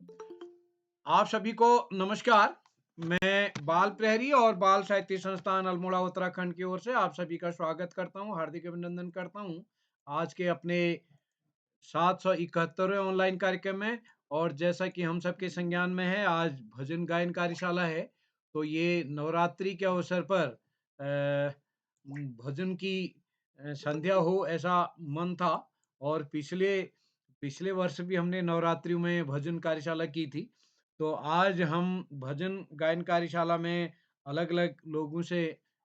आप सभी को नमस्कार। मैं बाल प्रहरी और बाल साहित्य संस्थान अल्मोड़ा उत्तराखंड की ओर से आप सभी का स्वागत करता हूँ, हार्दिक अभिनंदन करता हूँ। आज के अपने 771वें ऑनलाइन कार्यक्रम में, और जैसा कि हम सबके संज्ञान में है, आज भजन गायन कार्यशाला है। तो ये नवरात्रि के अवसर पर भजन की संध्या हो ऐसा मन था। और पिछले पिछले वर्ष भी हमने नवरात्रि में भजन कार्यशाला की थी। तो आज हम भजन गायन कार्यशाला में अलग-अलग लोगों से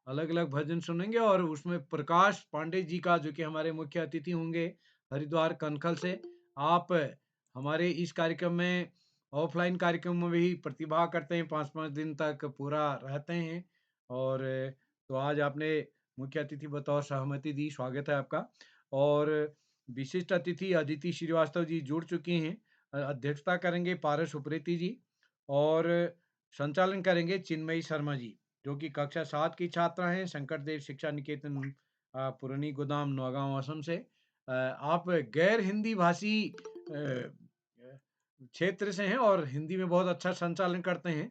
अलग-अलग भजन सुनेंगे, और उसमें प्रकाश पांडे जी का, जो कि हमारे मुख्य अतिथि होंगे हरिद्वार कनखल से। आप हमारे इस कार्यक्रम में ऑफलाइन कार्यक्रम में भी प्रतिभाग करते हैं, 5-5 दिन तक पूरा रहते हैं। और तो आज आपने मुख्य अतिथि बतौर सहमति दी, स्वागत है आपका। और विशिष्ट अतिथि अदिति श्रीवास्तव जी जुड़ चुकी हैं। अध्यक्षता करेंगे पारस उप्रेती जी, और संचालन करेंगे चिन्मयी शर्मा जी, जो कि कक्षा 7 की छात्रा हैं, शंकरदेव शिक्षा निकेतन पुरानी गोदाम नौगांव असम से। आप गैर हिंदी भाषी क्षेत्र से हैं और हिंदी में बहुत अच्छा संचालन करते हैं।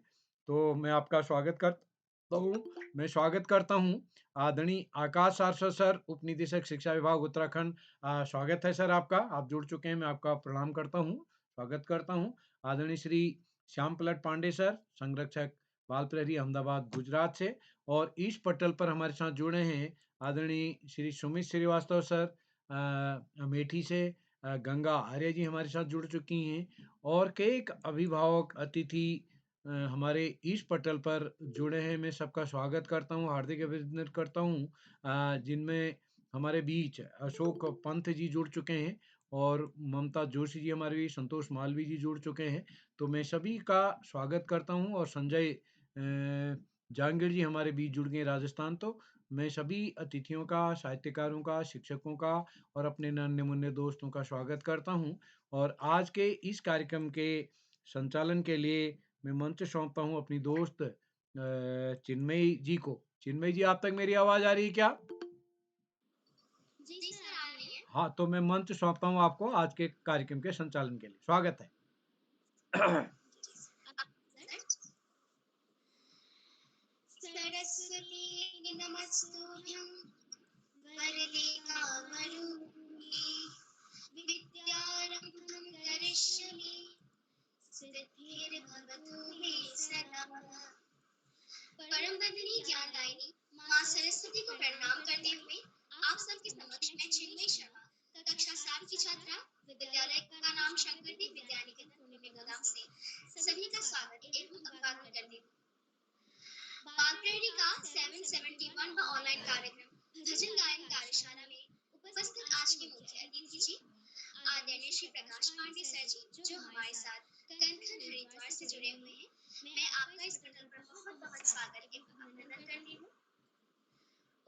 तो मैं आपका स्वागत करता हूँ। मैं स्वागत करता हूँ आदरणीय आकाश सारस्वत सर, उप निदेशक शिक्षा विभाग उत्तराखंड। स्वागत है सर आपका, आप जुड़ चुके हैं, मैं आपका प्रणाम करता हूँ, स्वागत करता हूँ। आदरणीय श्री श्याम पलट पांडे सर, संरक्षक बाल प्रहरी अहमदाबाद गुजरात से। और इस पटल पर हमारे साथ जुड़े हैं आदरणीय श्री सुमित श्रीवास्तव सर, अमेठी से। गंगा आर्य जी हमारे साथ जुड़ चुकी हैं, और कई अभिभावक अतिथि हमारे इस पटल पर जुड़े हैं। मैं सबका स्वागत करता हूँ, हार्दिक अभिनंदन करता हूँ। जिनमें हमारे बीच अशोक पंत जी जुड़ चुके हैं, और ममता जोशी जी हमारे बीच, संतोष मालवी जी जुड़ चुके हैं। तो मैं सभी का स्वागत करता हूँ। और संजय जहांगीर जी हमारे बीच जुड़ गए राजस्थान। तो मैं सभी अतिथियों का, साहित्यकारों का, शिक्षकों का और अपने नन्हे-मुन्ने दोस्तों का स्वागत करता हूँ। और आज के इस कार्यक्रम के संचालन के लिए मैं मंच सौंपता हूँ अपनी दोस्त चिन्मयी जी को। चिन्मयी जी, आप तक मेरी आवाज़ आ रही है क्या? जी सर, आ रही है। हाँ, तो मैं मंच सौंपता हूँ आपको आज के कार्यक्रम के संचालन के लिए। स्वागत है। जी सर। सरस्वती नमस्तुभ्यं वरदे कामरूपिणी विद्यारम्भं करिष्यामि सिद्धिर्भवतु मे सदा। परम बंधनी ज्ञानदायिनी माँ सरस्वती को प्रणाम करते हुए आप सबके समक्ष मैं चिन्मयी शर्मा, कक्षा 7 की छात्रा, विद्यालय का नाम शंकरदेव विद्या निकेतन पुणे गोदाम से सभी का स्वागत एवं अभिवादन करती हूँ। बाल प्रहरी का 771वां ऑनलाइन कार्यक्रम भजन गायन कार्यशाला में उपस्थित आज के मुख्य अतिथि जी आदरणीय श्री प्रकाश पांडे सर जी, जो हमारे साथ कनखल हरिद्वार से जुड़े हुए हैं। मैं आपका इस पटल पर बहुत बहुत स्वागत एवं अभिनंदन करती हूँ।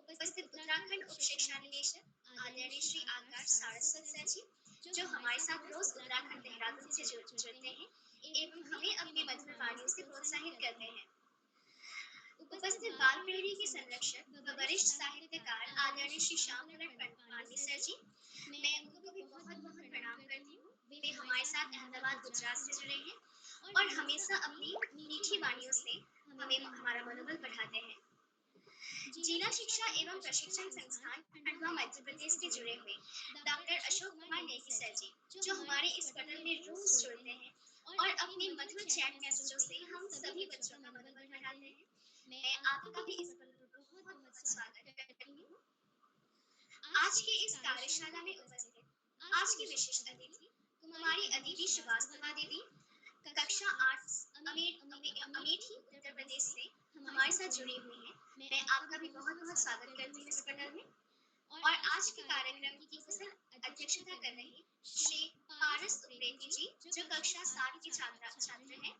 उपस्थित उत्तराखंड उप शिक्षा निदेशक आदरणीय श्री आकाश सारस्वत सर जी, जो हमारे साथ रोज उत्तराखंड देहरादून से जुड़ते हैं एवं हमें अपनी मधुर वाणियों से प्रोत्साहित करते हैं। उपस्थित बाल प्रहरी के संरक्षक व वरिष्ठ साहित्यकार आदरणीय श्री श्याम पलट पांडे सर जी, मैं उनको भी बहुत बहुत प्रणाम करती हूँ। वे हमारे साथ अहमदाबाद गुजरात से जुड़े हैं और हमेशा अपनी मीठी वाणियों से हमें हमारा मनोबल बढ़ाते हैं। जिला शिक्षा एवं प्रशिक्षण संस्थान खंडवा मध्य प्रदेश से जुड़े हुए डॉक्टर अशोक कुमार नेगी सर जी, जो हमारे इस पटल में रोज जुड़ते हैं और अपने मधुर चैट मैसेजों से हम सभी बच्चों का मनोबल बढ़ाते हैं। मैं आपका भी इस पटल पर बहुत बहुत स्वागत करती हूँ। आज के इस कार्यशाला में उपस्थित आज की विशिष्ट अतिथि कुमारी अदिति श्रीवास्तव दीदी, कक्षा 8 अमेठी उत्तर प्रदेश से हमारे साथ जुड़ी हुई हैं। मैं आपका भी बहुत बहुत स्वागत करती हूँ इस पटल में। और आज के कार्यक्रम की कुशल अध्यक्षता कर रही श्री पारस उप्रेती जी, जो कक्षा 7 की छात्र हैं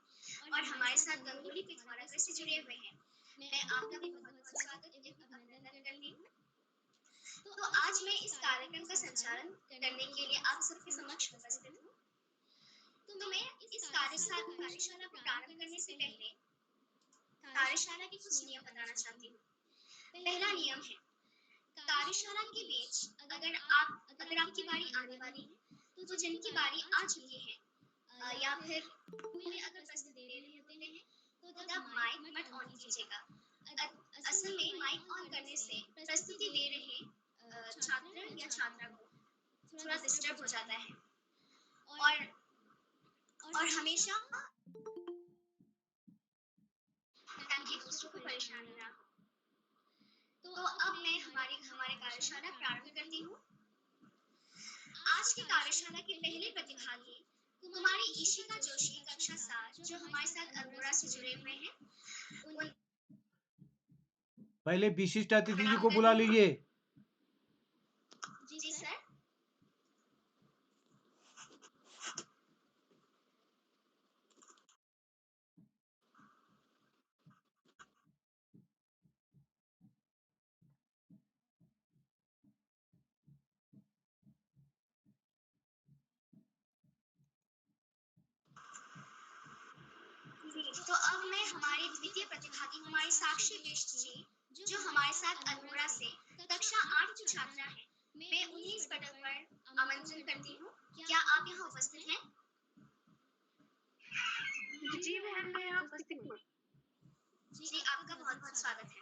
और हमारे साथ गंगोली पिथौरागढ़ से जुड़े हुए हैं। मैं आपका भी बहुत बहुत स्वागत एवं अभिनंदन करती हूँ। तो आज मैं इस कार्यक्रम का संचालन करने के लिए आप सबके समक्ष उपस्थित हूँ। तो मैं इस कार्यशाला को प्रारंभ करने से पहले कार्यशाला के कुछ नियम बताना चाहती हूँ। पहला नियम है, कार्यशाला के बीच अगर आपकी बारी आने वाली है, तो जिनकी बारी आ चुकी है या फिर कोई अगर प्रस्तुति दे रहे होते हैं तो तब माइक मत ऑन कीजिएगा। असल में माइक ऑन करने से प्रस्तुति दे रहे छात्र या छात्रा को थोड़ा डिस्टर्ब हो जाता है और हमेशा ताकि दूसरों को परेशानी ना हो। तो अब मैं हमारी हमारे कार्यशाला प्रारंभ करती हूँ। आज की कार्यशाला के पहले प्रतिभागी कुमारी ईशिका जोशी कक्षा 7 जो हमारे साथ अल्मोड़ा से जुड़े हुए हैं। उन पहले विशिष्ट अतिथि जी को बुला लीजिए। जी सर। तो अब मैं हमारी द्वितीय प्रतिभागी कुमारी साक्षी बिष्ट जी जो हमारे साथ अल्मोड़ा से कक्षा 8 की छात्रा है, मैं उन्हें इस पटल पर आमंत्रित करती हूँ। क्या आप यहाँ उपस्थित हैं? जी बहन, मैं यहाँ उपस्थित हूँ। जी आपका बहुत बहुत स्वागत है।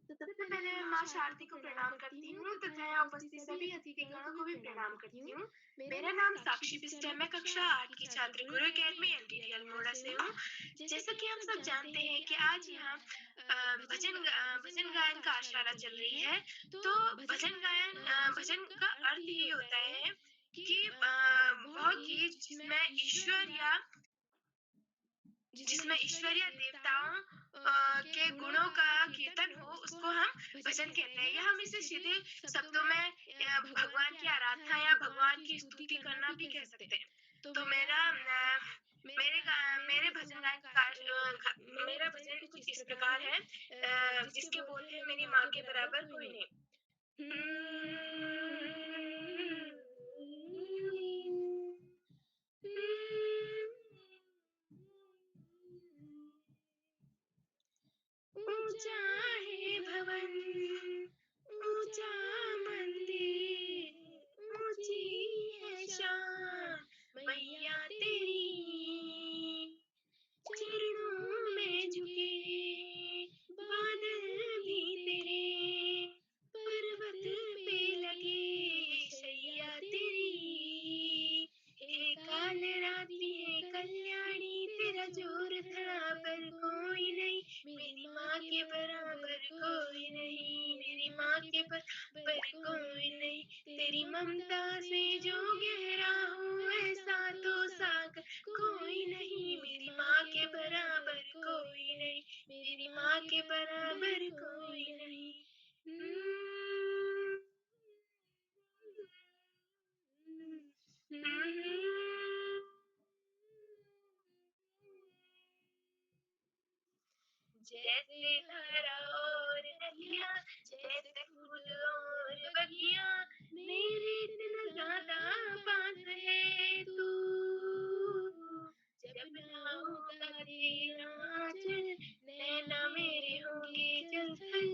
सबसे पहले मैं माँ शारदी को प्रणाम करती हूँ तथा यहाँ उपस्थित सभी अतिथिगणों को भी प्रणाम करती हूँ। मेरा नाम साक्षी बिष्ट है। मैं कक्षा 8 की छात्र गुरु अकेडमी एलटीडी अल्मोड़ा से हूँ। जैसा कि हम सब जानते हैं कि आज यहाँ भजन गायन कार्यशाला चल रही है। तो भजन का अर्थ ये होता है कि वह गीत जिसमें ईश्वर या देवताओं के गुणों का कीर्तन हो, उसको हम भजन कहते हैं। या हम इसे सीधे शब्दों में भगवान की आराधना या भगवान की स्तुति करना भी कह सकते हैं। तो मेरे मेरा भजन कुछ इस प्रकार है, जिसके बोल है मेरी माँ के बराबर कोई नहीं। ऊंचा है भवन, ऊंचा मंदिर, ऊंची है शान मैया तेरी। चरणों में झुके बादल भी तेरे, पर्वत पे लगे शैया तेरी। हे काल रात्रि है कल्याणी, तेरा जोर धरा पर कोई नहीं, मेरी माँ के बराबर कोई नहीं, मेरी माँ के बराबर कोई नहीं। तेरी ममता से जो गहरा हो ऐसा तो सागर कोई नहीं, मेरी माँ के बराबर कोई नहीं, मेरी माँ के बराबर कोई नहीं। जैसे धारा और नदियाँ, जैसे फूल और बगिया, मेरे इतना ज्यादा पास है तू। जब ना होगा तेरा आंचल, नैना मेरे होंगे जल थल,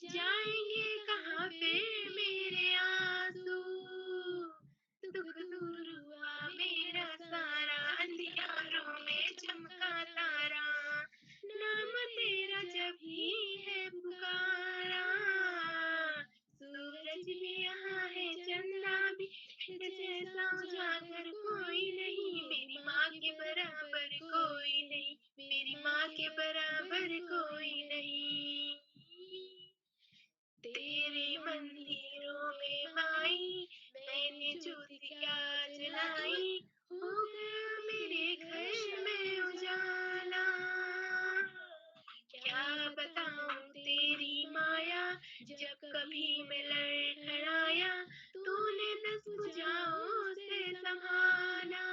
जाएंगे कहाँ पे मेरे आंसू। दुख दूर हुआ मेरा सारा, अंधियारों में चमका तारा, नाम तेरा जब भी है पुकारा। सूरज भी यहाँ है, चंदा भी, जैसा उजागर कोई नहीं, मेरी माँ के बराबर कोई नहीं, मेरी माँ के बराबर कोई नहीं। तेरे मंदिरों में माई मैंने ज्योति क्या जलाई, हो गया मेरे घर में उजाला। क्या बताऊं तेरी माया, जब कभी मैं लड़खड़ाया, तूने 10 भुजाओं से संभाला।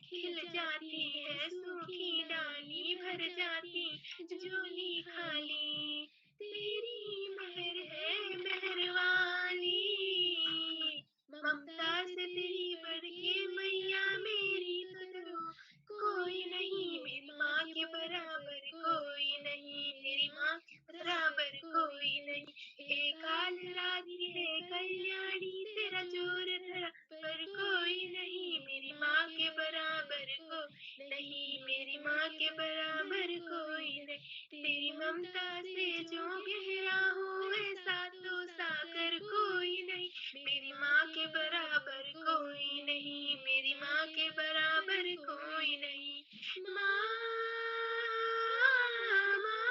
खिल जाती है सूखी डाली, भर जाती झोली खाली, तेरी मेहर है मेहरवाली। ममता से तेरी बढ़ के मैया मेरी तो कोई नहीं, मेरी माँ के बराबर कोई नहीं, मेरी माँ के बराबर कोई नहीं। हे काल रात्रि है कल्याणी, तेरा जोर धरा पर कोई नहीं, माँ के बराबर कोई नहीं, तेरी ममता से जो गहरा हो ऐसा तो सागर कोई नहीं, मेरी माँ के बराबर कोई नहीं, मेरी माँ के बराबर कोई नहीं। माँ, माँ,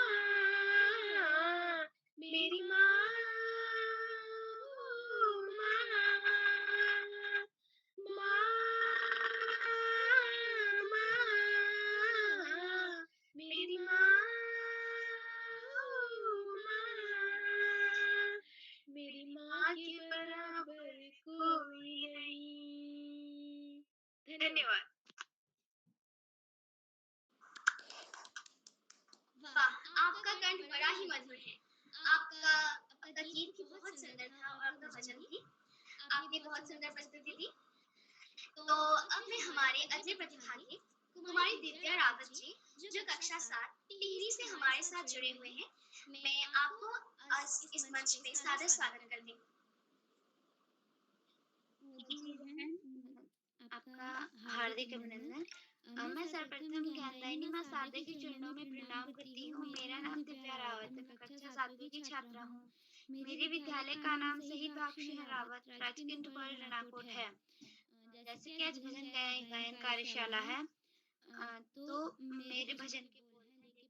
मेरी माँ, ओ माँ, माँ, मेरी माँ, ओ माँ, मेरी माँ के बराबर कोई नहीं। धन्यवाद। वाह, आपका कंठ बड़ा ही मधुर है। आपका गीत भी बहुत सुंदर था और आपका भजन भी। आपने बहुत सुंदर प्रस्तुति दी। तो अब मैं हमारे अगले प्रतिभागी कुमारी दिव्या रावत जी, जो कक्षा 7 टिहरी से हमारे साथ जुड़े हुए हैं, मैं आपको इस मंच पे सादर स्वागत करती हूँ। जी बहन, आपका हार्दिक अभिनंदन। मैं सर्वप्रथम ज्ञानदायिनी माँ शारदा के चरणों में प्रणाम करती हूँ। मेरा नाम दिव्या रावत है, मैं कक्षा 7वीं की छात्रा हूँ। मेरे विद्यालय का नाम शहीद भगत सिंह रावत राजकीय इंटर कॉलेज रणाकोट है। जैसे कि आज भजन गायन कार्यशाला है, तो मेरे भजन के बोल हैं,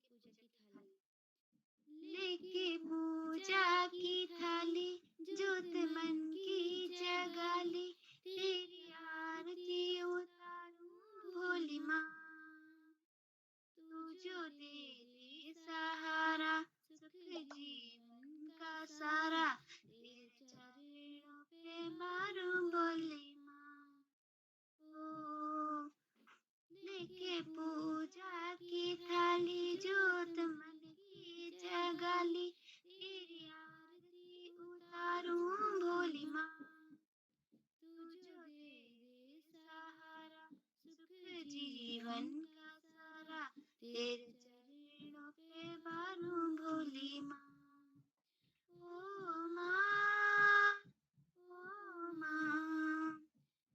लेके पूजा की थाली, जोत मन की जगाली, तेरी आरती उतारूं भोली माँ, तू जो दे दे सहारा, सुख जीवन का सारा, तेरे चरणों पे मारूं भोली माँ। ओ लेके पूजा की थाली, जोत मन की जगाली, तेरी आरती उतारूं भोली माँ, तू जो दे दे सहारा, सुख जीवन का सारा, तेरे चरणों पे मारूं भोली माँ। ओ माँ, ओ माँ,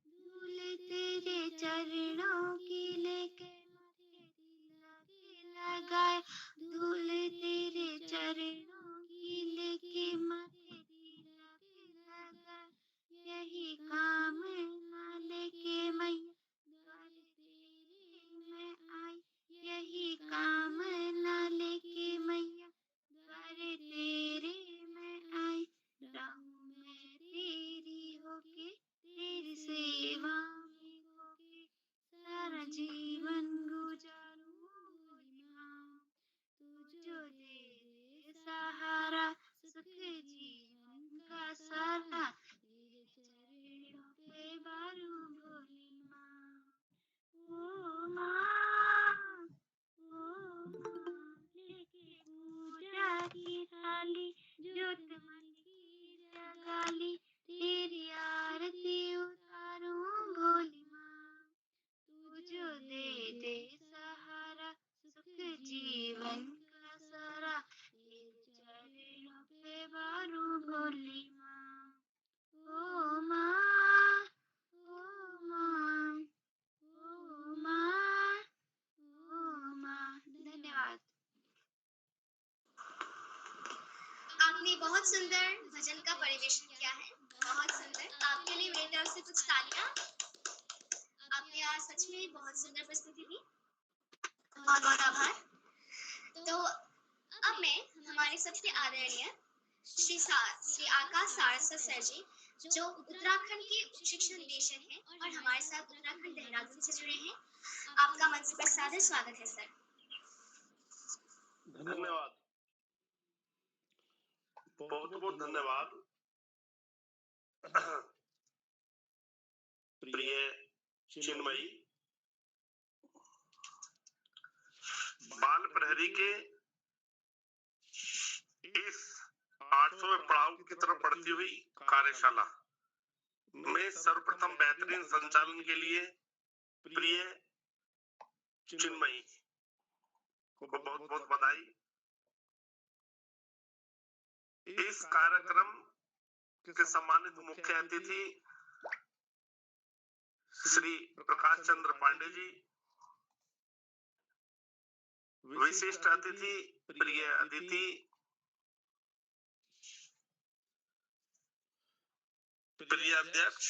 धूल तेरे चरणों की लेके माथे तिलक लगाया, धूल तेरे चरणों की लेके माथे तिलक लगाया, यही कामना लेके मैया द्वार तेरे मैं आई, यही कामना लेके मैया द्वार तेरे मैं आई, रहूं मैं तेरी होके, तेरी सेवा में होके, सारा जीवन गुजारूं भोली माँ, तू जो दे दे सहारा, सुख जीवन का सारा, तेरे चरणों पे बारूं भोली माँ। ओ माँ, ओ माँ, लेके पूजा की थाली, जोत मन की जगाली, तेरी आरती उतारूं भोली माँ, तू जो दे दे सहारा, सुख जीवन का सारा, तेरे चरणों पे बारूं भोली माँ। ओ माँ, ओ माँ, ओ माँ, ओ माँ। धन्यवाद। आपने बहुत सुंदर भजन का परिवेशन किया है, बहुत सुंदर। आपके लिए मेरी तरफ से कुछ तालियां। आपने आज सच में बहुत सुंदर प्रस्तुति दी, बहुत बहुत आभार। तो अब मैं हमारे सबसे आदरणीय श्री आकाश सारस्वत सर जी, जो उत्तराखंड के उच्च शिक्षा निदेशक हैं और हमारे साथ उत्तराखंड देहरादून से जुड़े हैं, आपका मंच पर सादर स्वागत है सर। धन्यवाद, बहुत बहुत धन्यवाद। प्रिय चिन्मयी, बाल प्रहरी के इस 800वें पड़ाव की तरफ बढ़ती हुई कार्यशाला में सर्वप्रथम बेहतरीन संचालन के लिए प्रिय चिन्मयी को बहुत बहुत बधाई। इस कार्यक्रम के सम्मानित मुख्य अतिथि श्री प्रकाश चंद्र पांडे जी, विशिष्ट अतिथि, प्रिय अतिथि, प्रिय अध्यक्ष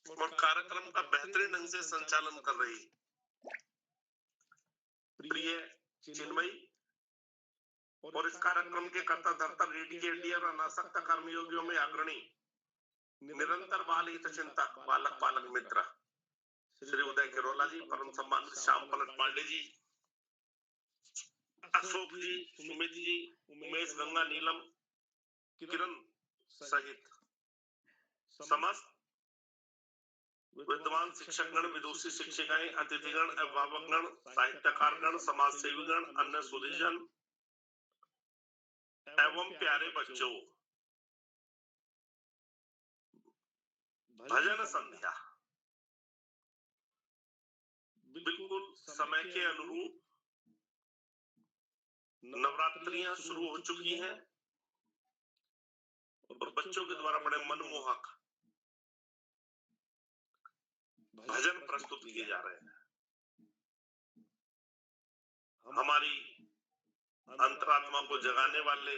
और कार्यक्रम का बेहतरीन ढंग से संचालन कर रही प्रिय चिन्मयी और इस कार्यक्रम के कर्ता धर्ता डेडिकेटेड और अनासक्त कर्मयोगियों में अग्रणी निरंतर बाल हित चिंतक बालक पालक मित्र श्री उदय किरोला जी, परम सम्मानित श्याम पलट पांडे जी, अशोक जी, सुमित जी, उमेश, गंगा, नीलम, किरण सहित समस्त विद्वान शिक्षकगण, विदुषी शिक्षिकाएं, अतिथिगण, अभिभावकगण, साहित्यकारगण, समाज सेवीगण, अन्य सुधीजन एवं प्यारे बच्चों, भजन संध्या बिल्कुल समय के अनुरूप नवरात्रियां शुरू हो चुकी हैं और बच्चों के द्वारा बड़े मनमोहक भजन प्रस्तुत किए जा रहे हैं। हमारी अंतरात्मा को जगाने वाले,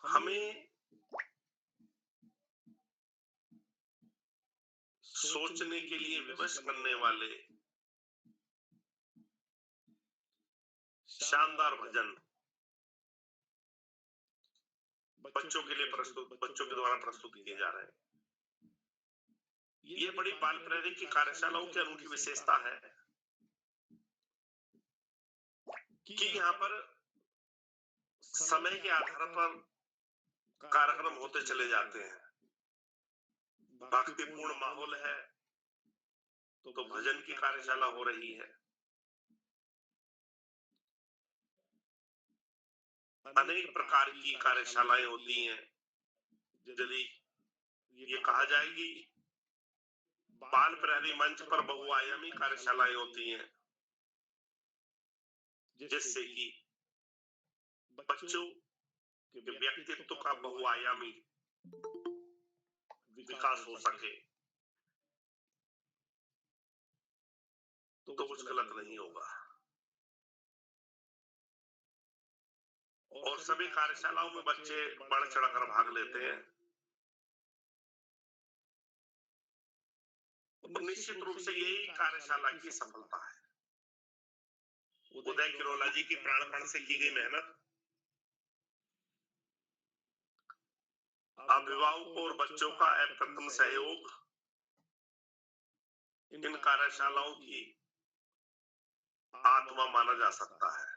हमें सोचने के लिए विवश करने वाले शानदार भजन बच्चों के लिए बच्चों के द्वारा प्रस्तुत किए जा रहे हैं। ये बड़ी बाल प्रेरित की कार्यशालाओं की अनूठी विशेषता है कि यहाँ पर समय के आधार पर कार्यक्रम होते चले जाते हैं। भक्तिपूर्ण माहौल है तो भजन की कार्यशाला हो रही है। अनेक प्रकार की कार्यशालाएं होती हैं। यदि ये कहा जाएगी बाल प्रहरी मंच पर बहुआयामी कार्यशालाएं होती हैं, जिससे कि बच्चों के व्यक्तित्व का बहुआयामी विकास हो सके, तो कुछ गलत नहीं होगा। और सभी कार्यशालाओं में बच्चे बढ़ चढ़कर भाग लेते हैं और निश्चित रूप से यही कार्यशाला की सफलता है। उदय किरोला जी की प्राणपण से की गई मेहनत, अभिभावकों और बच्चों का अप्रतिम सहयोग इन कार्यशालाओं की आत्मा माना जा सकता है।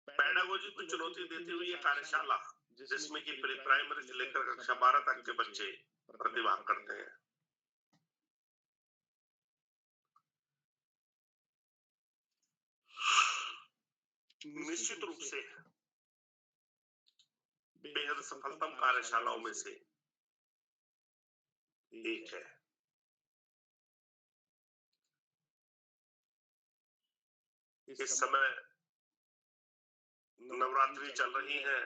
पेडागोजी को चुनौती देती हुई ये कार्यशाला, जिसमें कि प्री प्राइमरी से लेकर कक्षा 12 तक के बच्चे प्रतिभाग करते हैं, निश्चित रूप से बेहद सफलतम कार्यशालाओं में से एक है। इस समय नवरात्रि चल रही है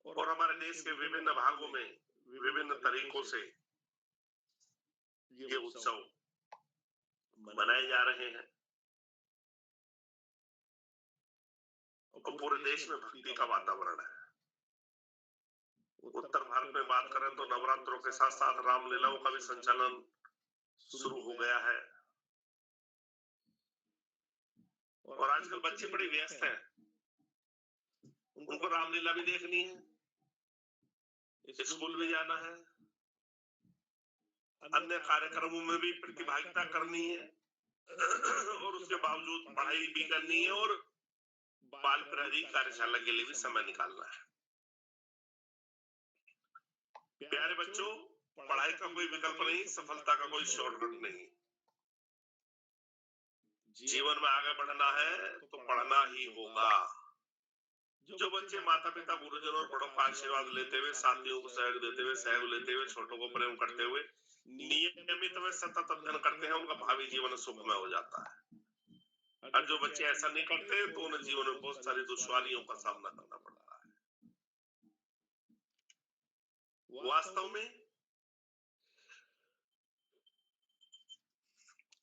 और हमारे देश के विभिन्न भागों में विभिन्न तरीकों से ये उत्सव मनाए जा रहे हैं और पूरे देश में भक्ति का वातावरण है। उत्तर भारत में बात करें तो नवरात्रों के साथ साथ रामलीलाओं का भी संचालन शुरू हो गया है और आजकल बच्चे बड़े व्यस्त हैं, उनको रामलीला भी देखनी है, स्कूल भी जाना है, अन्य कार्यक्रमों में भी प्रतिभागिता करनी है और उसके बावजूद पढ़ाई भी करनी है और बाल प्रहरी कार्यशाला के लिए भी समय निकालना है। प्यारे बच्चों, पढ़ाई का कोई विकल्प नहीं, सफलता का कोई शॉर्टकट नहीं। जीवन में आगे बढ़ना है तो पढ़ना ही होगा। जो बच्चे माता पिता गुरुजनों और बड़ों का आशीर्वाद लेते हुए, साथियों को सहयोग देते हुए, सहयोग लेते हुए, छोटों को प्रेम करते हुए नियमित व सतत अध्ययन करते हैं, उनका भावी जीवन सुखमय हो जाता है। और जो बच्चे ऐसा नहीं करते तो उन्हें जीवन में बहुत सारी दुश्वारियों का सामना करना पड़ रहा है। वास्तव में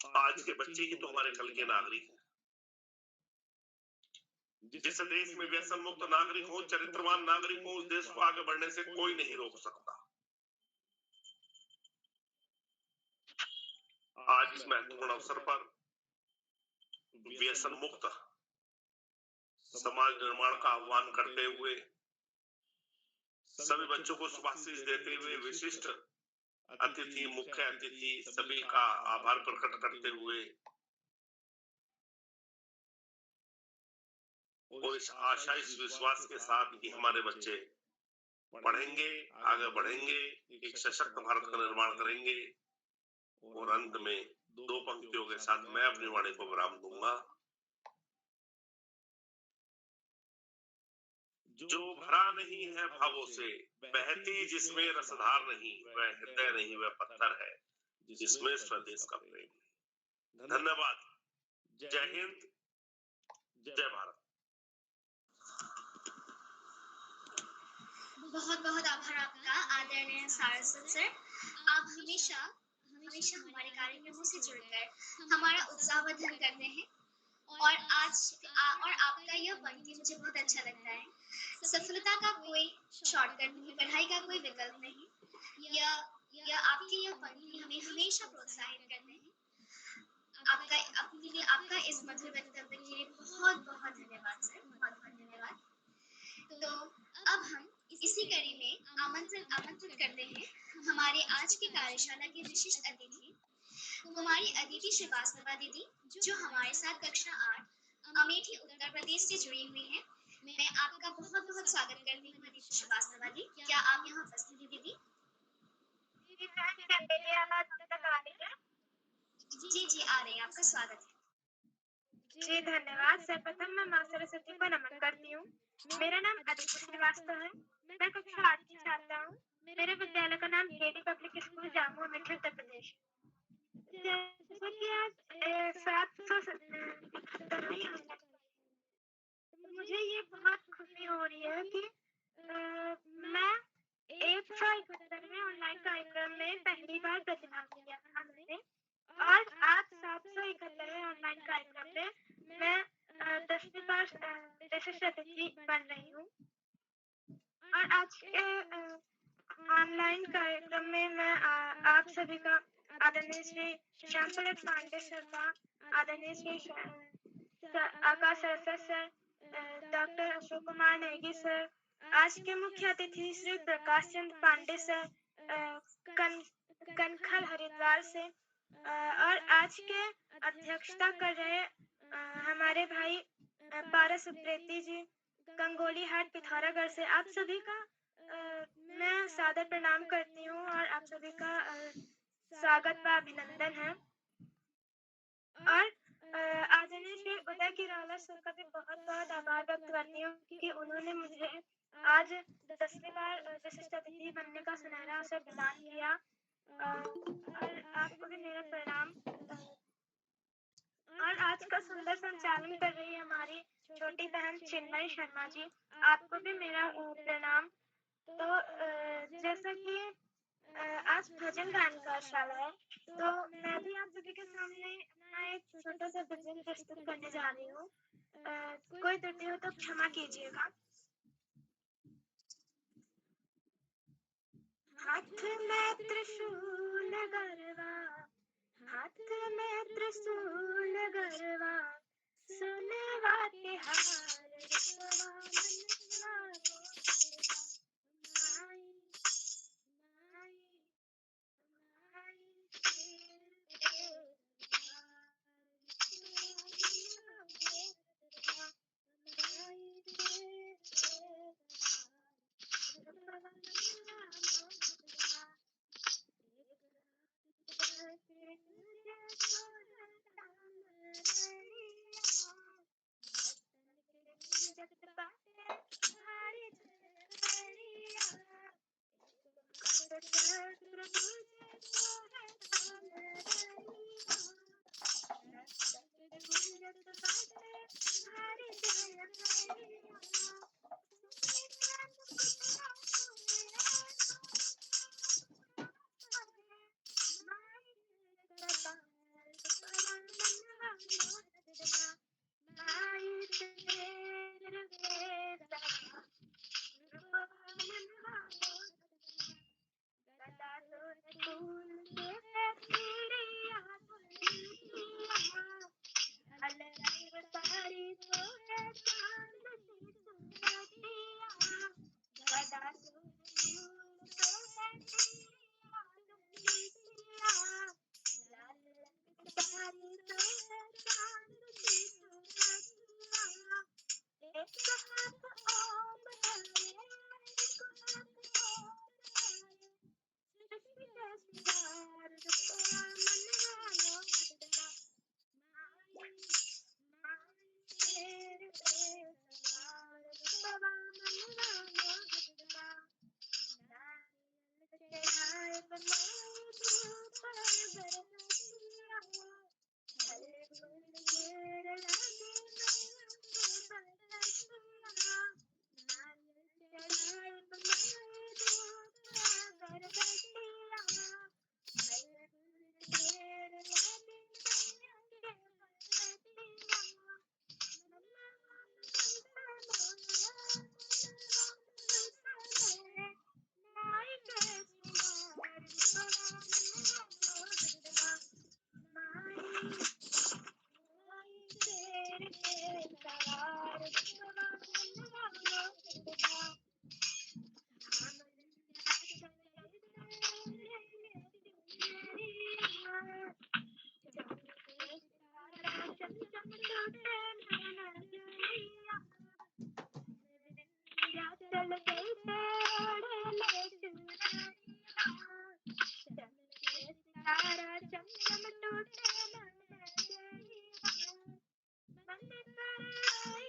आज के बच्चे ही तो हमारे कल के नागरिक हैं। जिस देश में व्यसन मुक्त नागरिक हो, चरित्रवान नागरिक हो, उस देश को आगे बढ़ने से कोई नहीं रोक सकता। आज इस महत्वपूर्ण अवसर पर व्यसन मुक्त समाज निर्माण का आह्वान करते हुए, सभी बच्चों को शुभाशीष देते हुए, विशिष्ट अतिथि, मुख्य अतिथि सभी का आभार प्रकट करते हुए और इस आशा, इस विश्वास के साथ कि हमारे बच्चे पढ़ेंगे, आगे बढ़ेंगे, एक सशक्त भारत का निर्माण करेंगे, और अंत में दो पंक्तियों के साथ मैं अपनी वाणी को विराम दूंगा। जो भरा नहीं है भावों से, बहती जिसमें रसधार नहीं, वह हृदय नहीं, वह पत्थर है जिसमें स्वदेश का प्रेम नहीं। धन्यवाद। जय हिंद, जय भारत। बहुत बहुत आभार आपका आदरणीय सारस्वत सर। आप हमेशा हमारे कार्यक्रमों से जुड़कर हमारा उत्साहवर्धन करते हैं, और आपका यह पंक्ति मुझे बहुत अच्छा लगता है। सफलता का कोई शॉर्टकट नहीं, पढ़ाई का कोई विकल्प नहीं। आपकी यह पंक्ति हमें हमेशा प्रोत्साहित करते हैं। आपका इस मधुर वक्तव्य के लिए बहुत बहुत धन्यवाद सर, बहुत बहुत धन्यवाद। तो अब हम इसी कड़ी में आमंत्रित करते हैं हमारे आज की कार्यशाला के विशिष्ट अतिथि कुमारी अदिति श्रीवास्तवा दीदी, जो हमारे साथ कक्षा 8 अमेठी उत्तर प्रदेश से जुड़ी हुई हैं। मैं आपका बहुत बहुत स्वागत करती हूँ अदिति श्रीवास्तवा दी। क्या आप यहाँ उपस्थित हैं दीदी? जी आ रही है, आपका स्वागत है। जी धन्यवाद। सर्वप्रथम मैं माँ सरस्वती को नमन करती हूँ। मेरा नाम अदिति श्रीवास्तव है। मैं कक्षा 8 की छात्रा हूँ। मेरे विद्यालय का नाम KD public school जामुआ Amethi Uttar Pradesh. जैसा कि आज 770वीं है, मुझे ये बहुत खुशी हो रही है कि मैं 171वें ऑनलाइन कार्यक्रम में पहली बार प्रतिभाग किया था मैंने, और आज 771वें ऑनलाइन कार्यक्रम में मैं 10वीं बार विशिष्ट अतिथि बन रही हूँ। और आज के ऑनलाइन कार्यक्रम में मैं आप सभी का, आदरणीय श्री श्याम सुरेश पांडे सर का, आदरणीय Shri Akash Saraswat sir, doctor Ashok Kumar Negi sir, आज के मुख्य अतिथि श्री प्रकाश चंद्र पांडे सर कनखल हरिद्वार से, और आज के अध्यक्षता कर रहे हमारे भाई पारस उप्रेती जी गंगोली हाट पिथौरागढ़ से, आप सभी का मैं सादर प्रणाम करती हूँ और आप सभी का स्वागत व अभिनंदन है। और आदरणीय श्री उदय किराला सर का भी बहुत बहुत आभार व्यक्त करती हूँ कि उन्होंने मुझे आज 10वीं बार विशिष्ट अतिथि बनने का सुनहरा अवसर प्रदान किया, और आपको भी मेरा प्रणाम। और आज का सुंदर संचालन कर रही है हमारी छोटी बहन चिन्मयी शर्मा जी, आपको भी मेरा प्रणाम। तो जैसा कि आज भजन गायन कार्यशाला है, तो मैं भी आप सभी के सामने अपना एक छोटा सा भजन प्रस्तुत करने जा रही हूँ। कोई त्रुटि हो तो क्षमा कीजिएगा। हाथ में त्रिशूल गरवा, हाथ में त्रिशूल गरवा, सुनवा तिहार रुतवा मनवा रोतेरा, माई माई माई तेरे दरबार, माई तेरे दरबार, रुतवा मनवा कैसे ओढ़ ले चुनरिया, चमके सितारा चमचम टूटे ना नजरिया, मन करे आई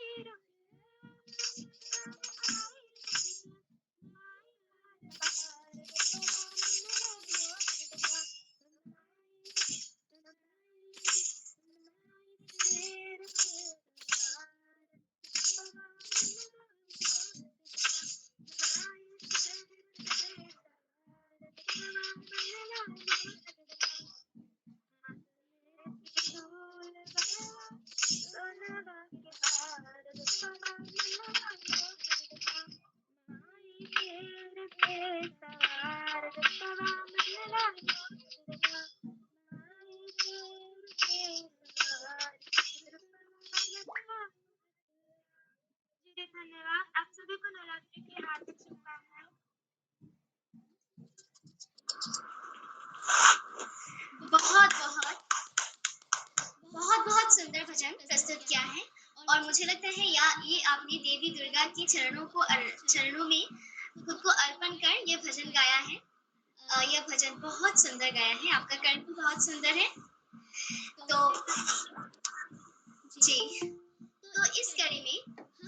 धन्यवाद। आप सभी को नवरात्रि की हार्दिक शुभकामनाएं। बहुत बहुत बहुत बहुत सुंदर भजन प्रस्तुत किया है और मुझे लगता है ये आपने देवी दुर्गा के चरणों में खुद को अर्पण कर ये भजन गाया है। यह भजन बहुत सुंदर गाया है, आपका कंठ भी बहुत सुंदर है। तो जी, तो इस कड़ी में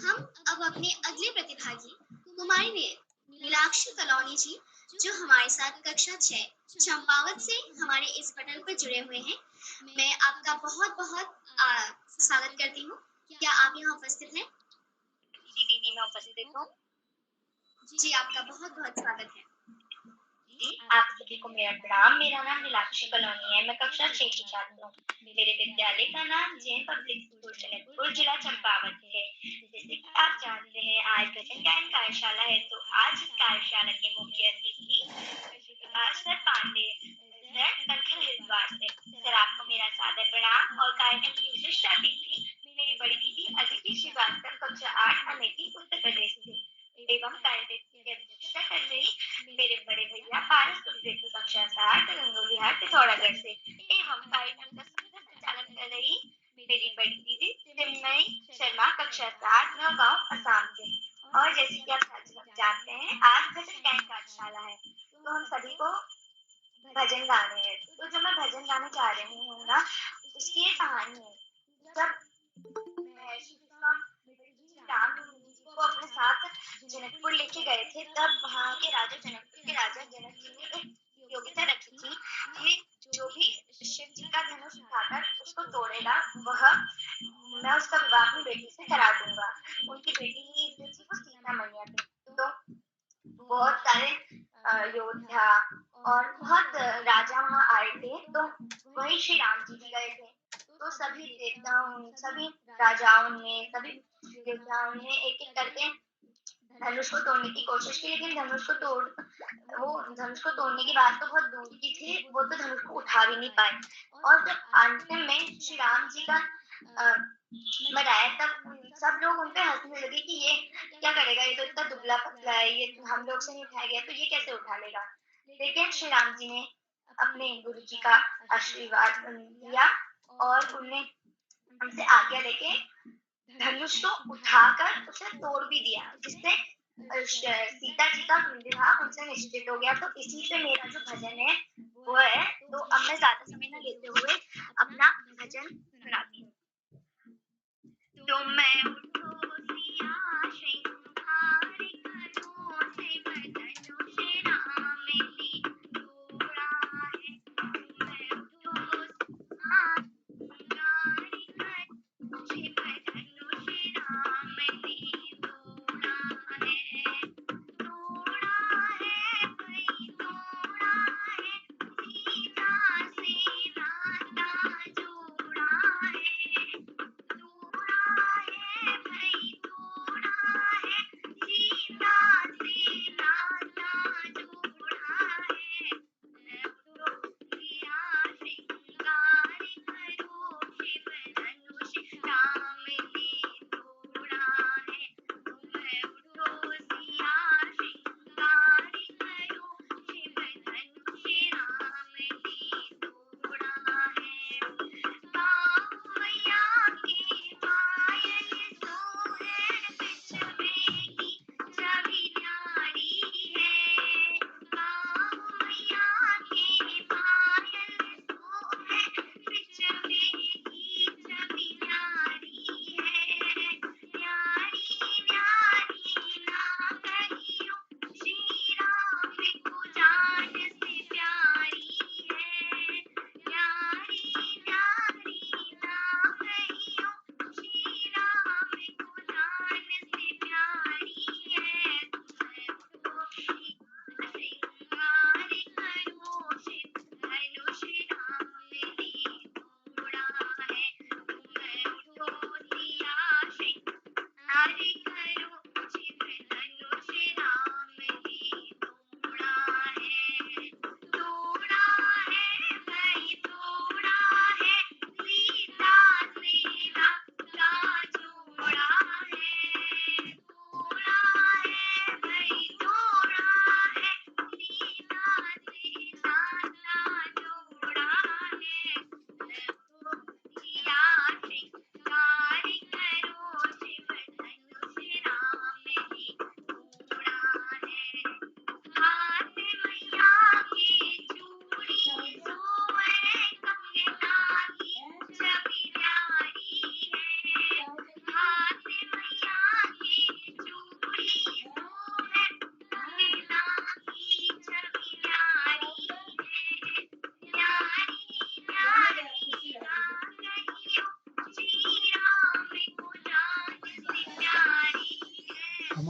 हम अब अपने अगले प्रतिभागी कुमारी नीलाक्षी कलौनी जी, जो हमारे साथ कक्षा 6 चंपावत से हमारे इस पटल पर जुड़े हुए हैं, मैं आपका बहुत बहुत स्वागत करती हूँ। क्या आप यहाँ उपस्थित हैं? जी दीदी, मैं उपस्थित हूँ। जी, आपका बहुत बहुत स्वागत है। जी, आप सभी को मेरा प्रणाम। मेरा नाम नीलाक्षी कलौनी है, मैं कक्षा 6 की छात्र हूँ। मेरे विद्यालय का नाम जैन पब्लिक स्कूल सलेमपुर, जिला चंपावत है। जैसे कि आप जानते हैं, आज भजन गायन कार्यशाला है, तो आज इस कार्यशाला के मुख्य अतिथि श्री प्रकाश सर पांडे सर कंठल हरिद्वार से। सर, आपको मेरा सादर प्रणाम। और कार्यक्रम की विशिष्ट अतिथि मेरी बड़ी दीदी अदिति श्रीवास्तव, कक्षा 8 अमेठी, उत्तर प्रदेश से, एवं कार्यक्रम की अध्यक्षता कर रही मेरे बड़े भैया पारस दुबे की कक्षा 7 रंगोलीहाट पिथौरागढ़ से, एवं कार्यक्रम का सुंदर संचालन कर रही मेरी बड़ी दीदी चिन्मयी शर्मा, कक्षा 7 नौगांव, असम से। और जैसे कि आप जानते हैं, आज भजन गायन कार्यशाला है, तो हम सभी को भजन गाने हैं। तो जो मैं भजन गाने जा रही हूँ ना, उसकी ये कहानी है। जब महर्षि श्री राम जी को अपने साथ जनकपुर लेके गए थे, तब वहाँ के राजा जनकपुर के राजा जनक जी ने एक योग्यता रखी थी कि जो भी शिव जी का धनुष उठाकर उसको तोड़ेगा, मैं उसका विवाह अपनी बेटी से करा दूंगा। उनकी बेटी जो थी वो सीता मैया थी। तो बहुत सारे योद्धा और बहुत राजा वहाँ आए थे, तो वही श्री राम जी भी गए थे। तो सभी देवताओं, सभी राजाओं ने, सभी योद्धाओं ने एक एक करके धनुष को तोड़ने की कोशिश की, लेकिन धनुष को तोड़ने की बात तो बहुत दूर की थी, वो तो धनुष को उठा भी नहीं पाए। और जब अंतिम में श्री राम जी का मराया, तब सब लोग उन पे हंसने लगे कि ये क्या करेगा, ये तो इतना दुबला पतला है, ये हम लोग से नहीं उठाया गया, तो ये कैसे उठा लेगा। लेकिन श्री राम जी ने अपने गुरु जी का आशीर्वाद दिया और उन्हें उनसे आज्ञा लेके धनुष को उठाकर उसे तोड़ भी दिया, जिससे सीता जी का विवाह उनसे निश्चित हो गया। तो इसी पे मेरा जो भजन है वो है। तो अब मैं ज्यादा समय न लेते हुए अपना भजन सुनाती हूँ। तो मैं उठो सिया श्रृंगार करो, से धनुष राम ने तोड़ा है। तो मैं उठो सिया श्रृंगार करो, से धनुष राम ने तोड़ा है। तोड़ा है भाई, तोड़ा है, सीता से नाता जोड़ा है। तोड़ा है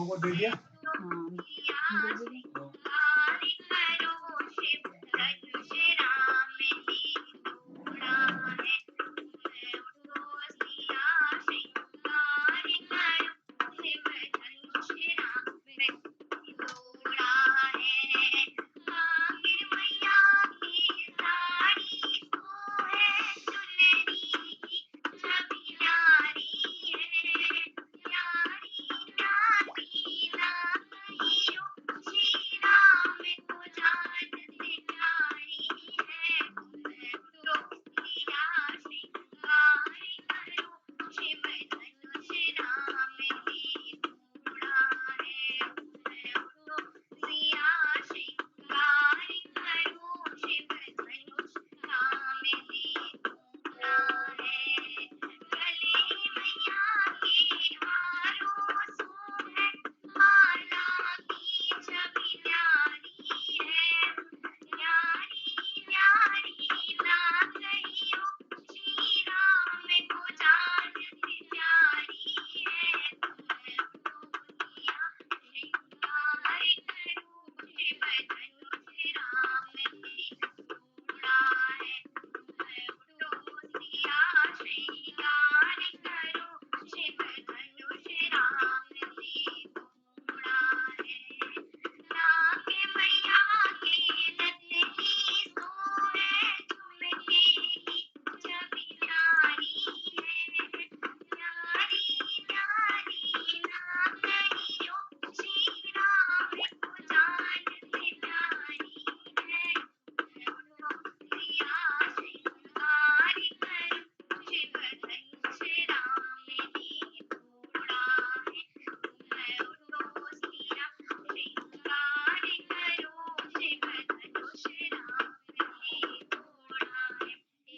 दोनों को दे दिया।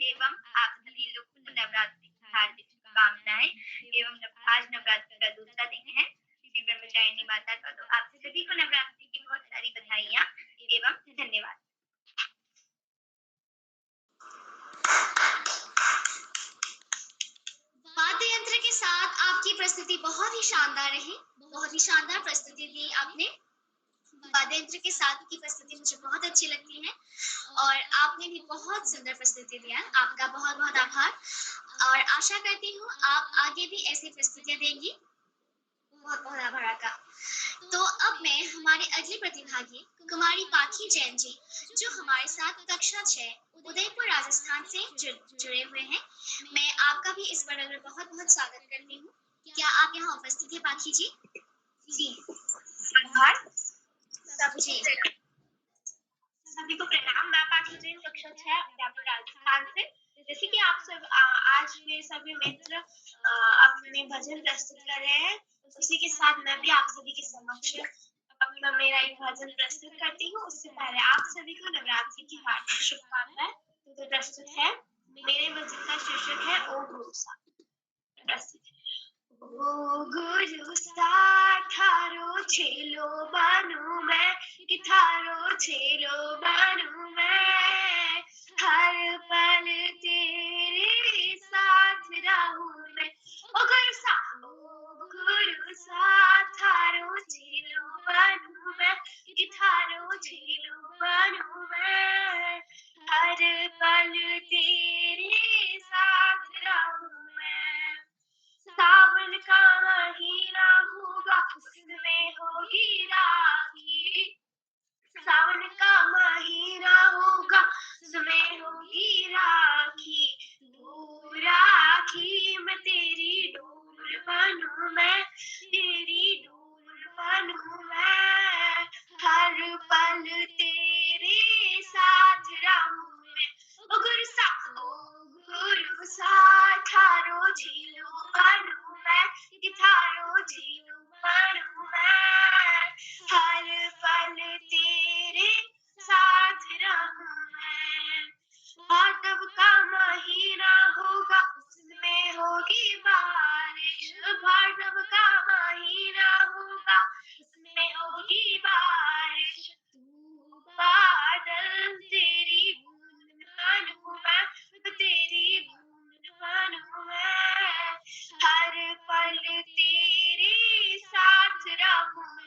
एवं आप सभी लोग को नवरात्रि की हार्दिक शुभकामनाएं। आज नवरात्रि का दूसरा दिन है श्री ब्रह्मचारिणी माता का, तो आप सभी को नवरात्रि की बहुत सारी बधाइयाँ एवं धन्यवाद। वाद्य यंत्र के साथ आपकी प्रस्तुति बहुत ही शानदार रही, बहुत ही शानदार प्रस्तुति दी आपने। वाद्य यंत्र के साथ की प्रस्तुति मुझे बहुत अच्छी लगती है और आपने भी बहुत सुंदर प्रस्तुति दिया। आपका बहुत बहुत आभार और आशा करती हूँ आप आगे भी ऐसी प्रस्तुतियां देंगी। बहुत बहुत आभार आपका। तो अब मैं हमारे अगले प्रतिभागी कुमारी पाखी जैन जी, जो हमारे साथ कक्षा 6 उदयपुर राजस्थान से जुड़े हुए हैं, मैं आपका भी इस पड़ाव में बहुत बहुत स्वागत करती हूँ। क्या आप यहाँ उपस्थित हैं पाखी जी? जी, आभार जी, सभी को प्रणाम। मैं पाखी जैन कक्षा 6 उदयपुर राजस्थान से। जैसे कि आप सब आज मेरे सभी मित्र अपने भजन प्रस्तुत कर रहे हैं, उसी के साथ मैं भी आप सभी के समक्ष अपना मेरा एक भजन प्रस्तुत करती हूँ। उससे पहले आप सभी को नवरात्रि की हार्दिक शुभकामनाएं। तो प्रस्तुत है, मेरे भजन का शीर्षक है ओ गुरु सा। प्रस्तुत है। ओ गुरु सा थारो छेलो बनू मैं, कि थारो छेलो बनू मैं, हर पल तेरे साथ रहूं मैं। ओ गुरु सा थारो छेलो बनू मैं, कि थारो छेलो बनू मैं, हर पल तेरे साथ रहूं मैं। सावन का महीना होगा, उसमें होगी राखी, सावन का महीना होगा,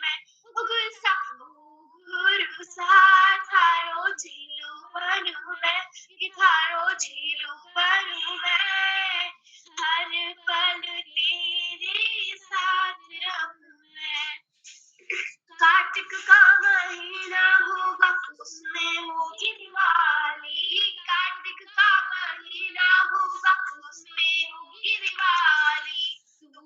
मैं गुरसा गुरु सा थारो झीलो बनूं मैं कि थारो झीलो बनूं मैं हर पल तेरे साथ रहूं मैं कार्तिक का महीना होगा उसमें होगी दिवाली कार्तिक का महीना होगा उसमें होगी दिवाली तू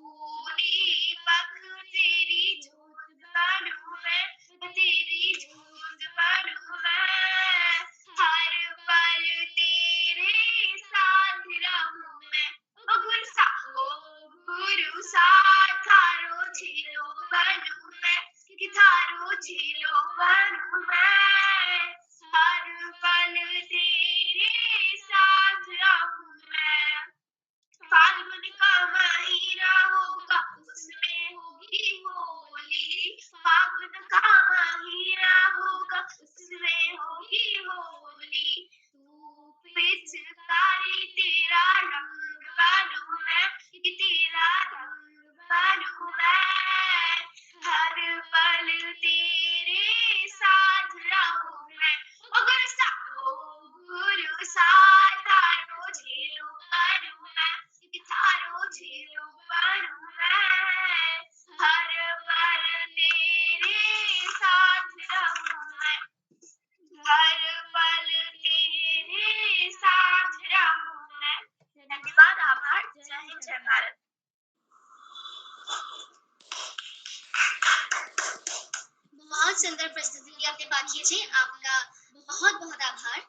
दीपक तेरी जोत बनूं मैं तेरी जोत बनूं मैं हर पल तेरे साथ रहूं मैं ओ गुरु सा थारो झीलो बनूं मैं कि थारो झीलो बनूं मैं हर पल तेरे साथ रहूं मैं फाल्गुन का महीना होगा उसमें होगी होली फाल्गुन का महीना होगा उसमें होगी होली तू पिचकारी तेरा रंग बनूं मैं कि तेरा रंग बनूं मैं हर पल तेरे साथ रहूं मैं ओ गुरु सा थारो झीलो बनूं मैं कि थारो झीलो बनूं मैं हर पल तेरे साथ रहूं मैं हर पल तेरे साथ रहूं मैं धन्यवाद आभार जय हिंद जय भारत बहुत सुंदर प्रस्तुति आपने बाकी जी आपका बहुत बहुत आभार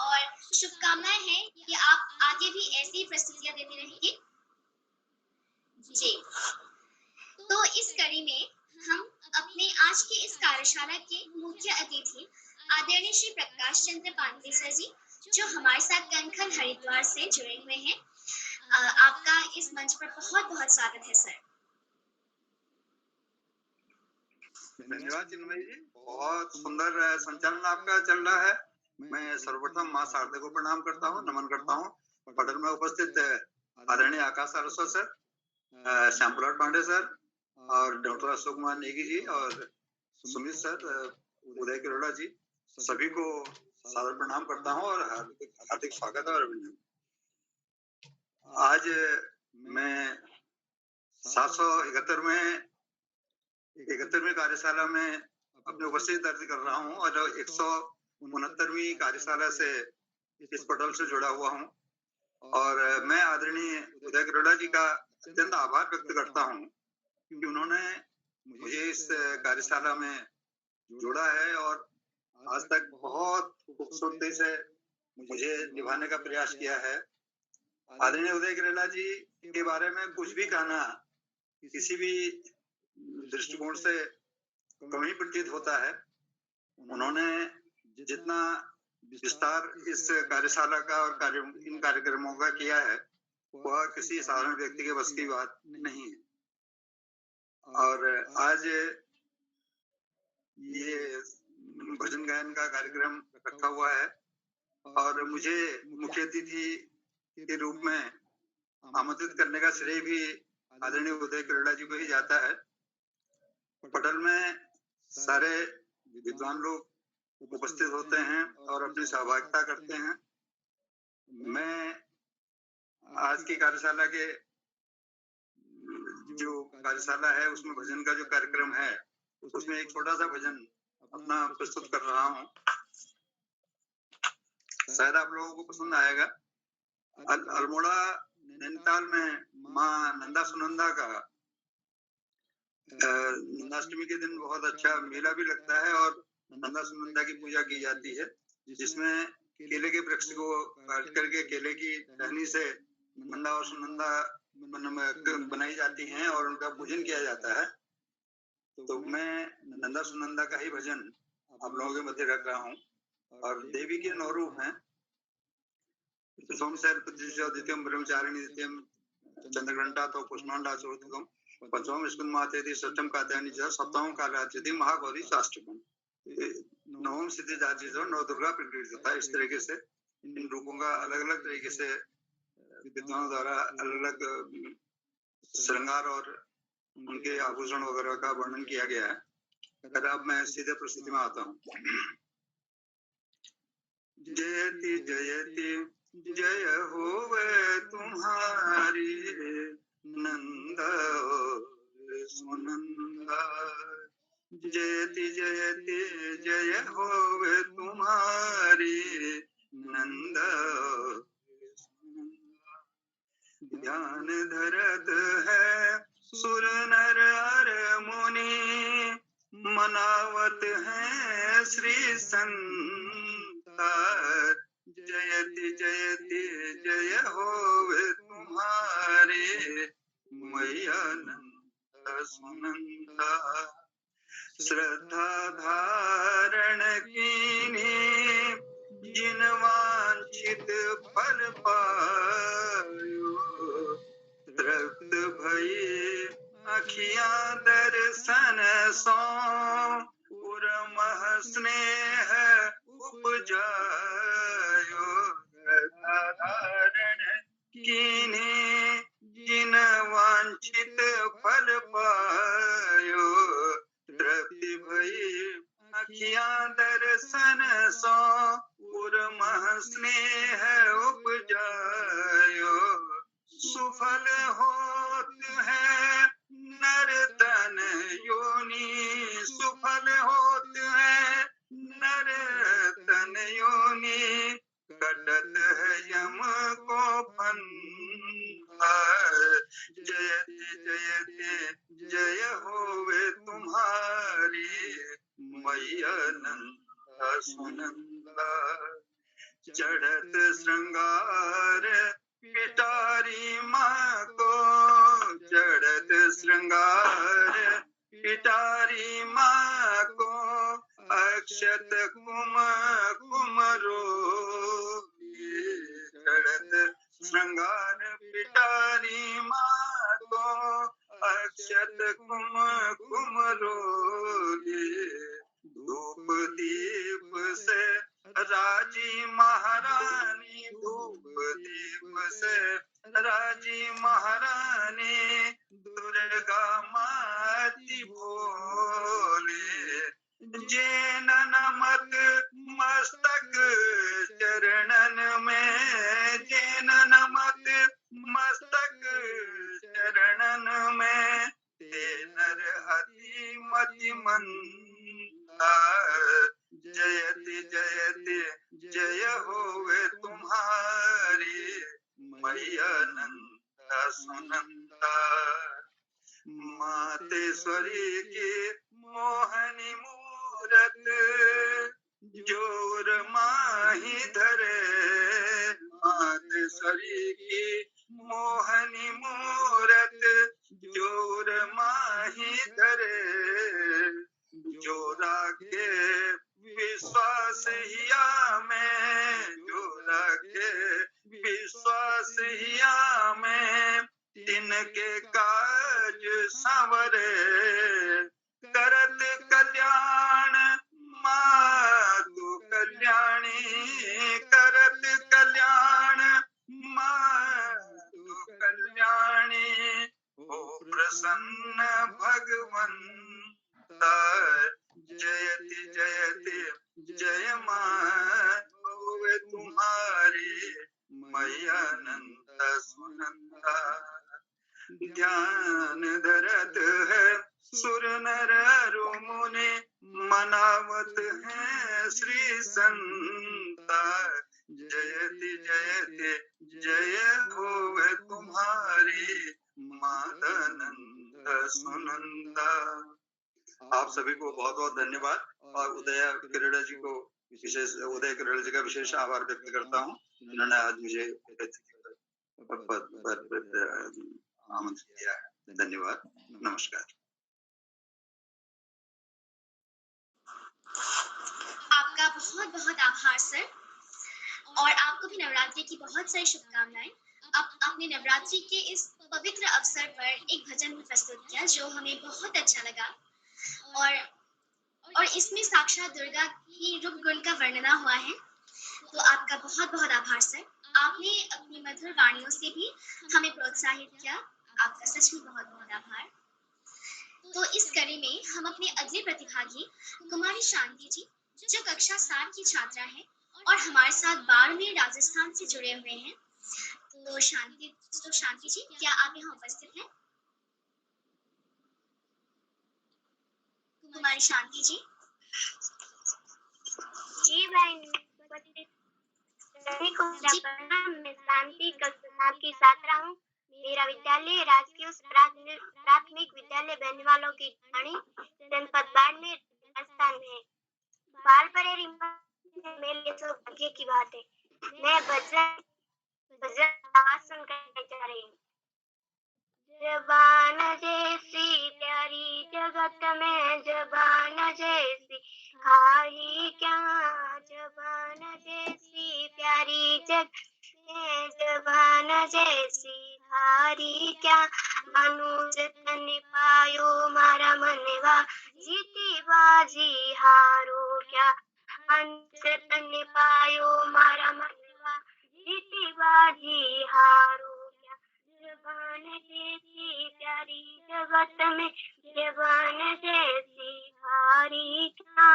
और शुभकामनाएं हैं कि आप आगे भी ऐसी प्रस्तुतियां देते रहेंगे जी तो इस कड़ी में हम अपने आज की इस कार्यशाला के मुख्य अतिथि आदरणीय श्री प्रकाश चंद्र पांडे सर जी जो हमारे साथ कनखल हरिद्वार से जुड़े हुए हैं आपका इस मंच पर बहुत बहुत स्वागत है सर धन्यवाद चिन्मयी जी बहुत सुंदर संचालन आपका चल रहा है मैं सर्वप्रथम माँ शारदा को प्रणाम करता हूँ नमन करता हूँ पटल में उपस्थित आदरणीय आकाश सारस्वत सर श्याम प्रसाद पांडे सर और डॉक्टर अशोक कुमार नेगी जी और सुमित सर उदय किरोड़ा जी सभी को सादर प्रणाम करता हूँ और हार्दिक स्वागत है और अभिनंदन आज मैं 771वें कार्यशाला में अपनी उपस्थिति दर्ज कर रहा हूँ और 169वीं कार्यशाला से इस पटल से जुड़ा हुआ हूँ और मैं आदरणीय उदय किरोड़ा जी का अत्यंत आभार व्यक्त करता हूँ कि उन्होंने मुझे इस कार्यशाला में जोड़ा है और आज तक बहुत खूबसूरती से मुझे निभाने का प्रयास किया है आदरणीय उदय किरोड़ा जी के बारे में कुछ भी कहना किसी भी दृष्टिकोण से कम ही प्रतीत होता है उन्होंने जितना विस्तार इस कार्यशाला का और इन कार्यक्रमों का किया है वह किसी साधारण व्यक्ति के बस की बात नहीं है और आज ये भजन गायन का कार्यक्रम रखा हुआ है और मुझे मुख्य अतिथि के रूप में आमंत्रित करने का श्रेय भी आदरणीय उदय किरोड़ा जी को ही जाता है पटल में सारे विद्वान लोग उपस्थित होते हैं और अपनी सहभागिता करते हैं मैं आज की कार्यशाला के जो कार्यशाला है उसमें भजन का जो कार्यक्रम है उसमें एक छोटा सा भजन अपना प्रस्तुत कर रहा हूँ शायद आप लोगों को पसंद आएगा अल्मोड़ा नैनीताल में माँ नंदा सुनंदा का नंदाष्टमी के दिन बहुत अच्छा मेला भी लगता है और नंदा सुनंदा की पूजा की जाती है जिसमें केले के वृक्ष को काट करके केले की टहनी से नंदा और सुनंदा बनाई जाती हैं और उनका पूजन किया जाता है तो मैं नंदा सुनंदा का ही भजन आप लोगों के मध्य रख रहा हूँ और देवी के 9 रूप हैं सोमशैल द्वितीयम ब्रह्मचारिणी द्वितीयम चंद्रघंटा तो पुष्पांडा चतुर्थम पंचम स्कुन्मातेति सप्तम कात्यायनी च सप्तम कालाच्यति महागौरी साष्टकम नवम सिद्धि जाति जो नव दुर्गा प्रकृति था इस तरीके से इन रूपों का अलग अलग तरीके से विद्वानों द्वारा अलग अलग श्रृंगार और उनके आभूषण वगैरह का वर्णन किया गया है अगर अब मैं सीधे प्रस्तुति में आता हूँ। जयति जयति जय होवे तुम्हारी नंद और सुनंदा। जयति जयति जय होवे तुम्हारी नंद और सुनंदा। ध्यान धरत है सुर नर अर मुनि, मनावत है श्री संता। जयति जयति जय होवे तुम्हारे मैया नंद सुनंदा। श्रद्धा धारण कीन्ही जिन वांछित फल पायो, तृप्त भई अखियां दर्शन सो, उर्मह स्नेह उपजायो। श्रद्धा धारण कीन्ही जिन वांछित फल पायो, तृप्ति भई अखियां दर्शन सो, उर्मह स्नेह उपजायो। सुफल होत है नर तन योनि, सुफल होत है नर तन योनि, कटत है यम को फंदा। जयति जयति जय होवे तुम्हारी मैया नंद सुनंदा। चढ़त श्रृंगार पिटारी माँ को, चढ़त श्रृंगार पिटारी माँ को, अक्षत कुम कुमरो। चढ़त श्रृंगार पिटारी माँ को, अक्षत कुम कुमरो। धूप दीप से राजी महारानी, धूप दीप से राजी महारानी, दुर्गा माती भोले। जैन नमक मस्तक चरणन में, जैन नमक मस्तक चरणन में, ते नर अति मति मंदा। जयति जयति जय होवे तुम्हारी मैया नंद सुनंदा। मातेश्वरी की मोहनी मूरत, जोर माही धरे। मातेश्वरी की मोहनी मूरत, जोर माही धरे। जो राखे विश्वास हिया में, जो राखे विश्वास हिया में, तिनके काज संवरे। करत कल्याण मातु कल्याणी, करत कल्याण मातु कल्याणी। हो प्रसन्न भगवंता। जयति जयति जय माँ होवे तुम्हारी मैया नंद सुनंदा। ध्यान धरत है सुर नर अरु मुनि, मनावत है श्री संता। जयति जयति जय होवे तुम्हारी माता नंद सुनंदा। आप सभी को बहुत बहुत धन्यवाद और उदय किरड़ा जी को विशेष, उदय किरड़ा जी का विशेष आभार व्यक्त करता हूँ, जिन्होंने आज मुझे पद पर आमंत्रित किया है। धन्यवाद, नमस्कार। आपका बहुत बहुत आभार सर, और आपको भी नवरात्रि की बहुत सारी शुभकामनाएं। आपने नवरात्रि के इस पवित्र अवसर पर एक भजन भी प्रस्तुत किया जो हमें बहुत अच्छा लगा, और इसमें साक्षात दुर्गा की रूप गुण का वर्णना हुआ है। तो आपका बहुत बहुत आभार सर। आपने अपनी मधुर वाणियों से भी हमें प्रोत्साहित किया। आपका सच में बहुत बहुत आभार। तो इस कड़ी में हम अपने अगले प्रतिभागी कुमारी शांति जी, जो कक्षा 7 की छात्रा है और हमारे साथ बाड़मेर राजस्थान से जुड़े हुए हैं। तो शांति जी, क्या आप यहाँ उपस्थित हैं? कुमारी शांति जी। जी बहन, सभी को मेरा प्रणाम। मैं शांति कक्षा 7 की छात्रा हूँ। मेरा विद्यालय राजकीय प्राथमिक विद्यालय बेनीवालों की ढाणी, जनपद बाड़मेर, राजस्थान में है। बाल परेड मेरे लिए सौभाग्य की बात है। मैं भजन आवाज सुनकर जा रही हूँ। जबान जैसी प्यारी जगत में जबान जैसी खाई क्या, जबान जैसी प्यारी जगत में जबान जैसी हारी क्या, मनुष्य तन पायो मारा मनवा जीती बाजी हारो क्या, मनुष्य तन पायो मारा मनवा जीती बाजी हारो क्या, जबान जैसी प्यारी जगत में जबान जैसी हारी क्या,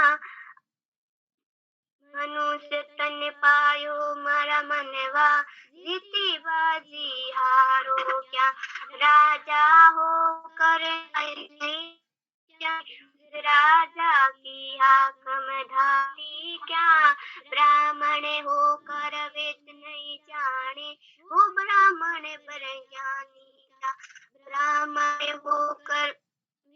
मनुष्य तन पायो मारा मनवा जीती बाजी हारो क्या, राजा होकर क्या, राजा की हाकम धारी क्या, ब्राह्मण होकर वेद नहीं जाने वो ब्राह्मण पर ज्ञानी क्या, ब्राह्मण होकर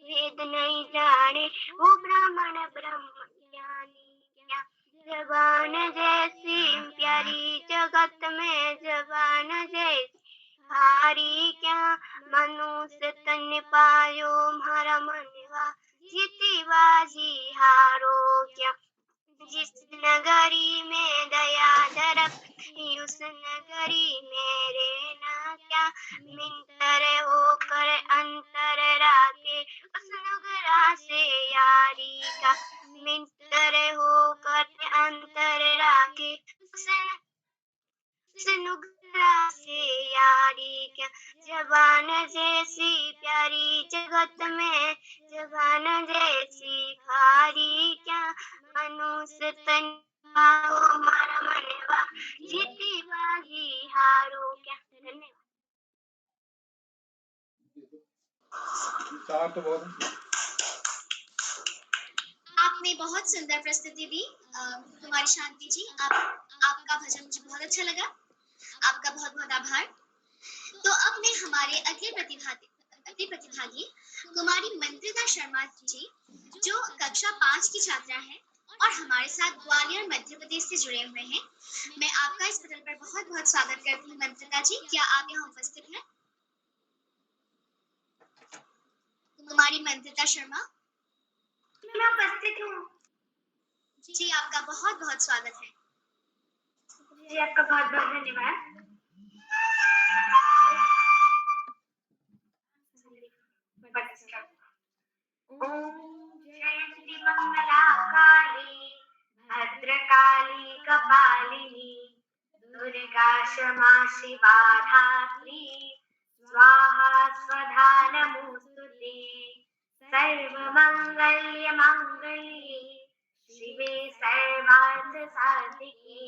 वेद नहीं जाने वो ब्राह्मण ब्रह्म ज्ञानी क्या, जबान जैसी प्यारी जगत में जबान जैसी हारी क्या, मनुष्य तन पायो मारा मनवा जीती बाजी हारो क्या, जिस नगरी में दया धरती उस नगरी में रहना क्या, मिंतर होकर अंतर राखे उस नगरा से यारी का, मिंतर होकर अंतर राखे उस नुगरा से यारी क्या, जबान जैसी प्यारी जगत में जबान जैसी खारी क्या, मनुष्य तन पाओ मारा मनवा जीती बाजी हारो क्या। धन्यवाद। तो बहुत आपने बहुत सुंदर प्रस्तुति दी कुमारी शांति जी। आपका भजन मुझे बहुत अच्छा लगा। आपका बहुत बहुत आभार। तो अब मैं हमारे अगले प्रतिभागी कुमारी मंत्रिता शर्मा जी, जो कक्षा 5 की छात्रा है और हमारे साथ ग्वालियर मध्य प्रदेश से जुड़े हुए हैं। मैं आपका इस पटल पर बहुत बहुत स्वागत करती हूँ। मंत्रिता जी, क्या आप यहाँ उपस्थित हैं? कुमारी मंत्रिता शर्मा। मैं उपस्थित हूँ। जी, आपका बहुत बहुत स्वागत है। जी, आपका बहुत बहुत धन्यवाद। ओम जयंती मंगला काली भद्रकाली कपालिनी दुर्गा क्षमा शिवा धात्री स्वाहा स्वधा नमोस्तुते, सर्वमंगल्य मांगल्ये शिवे सर्वार्थ साधिके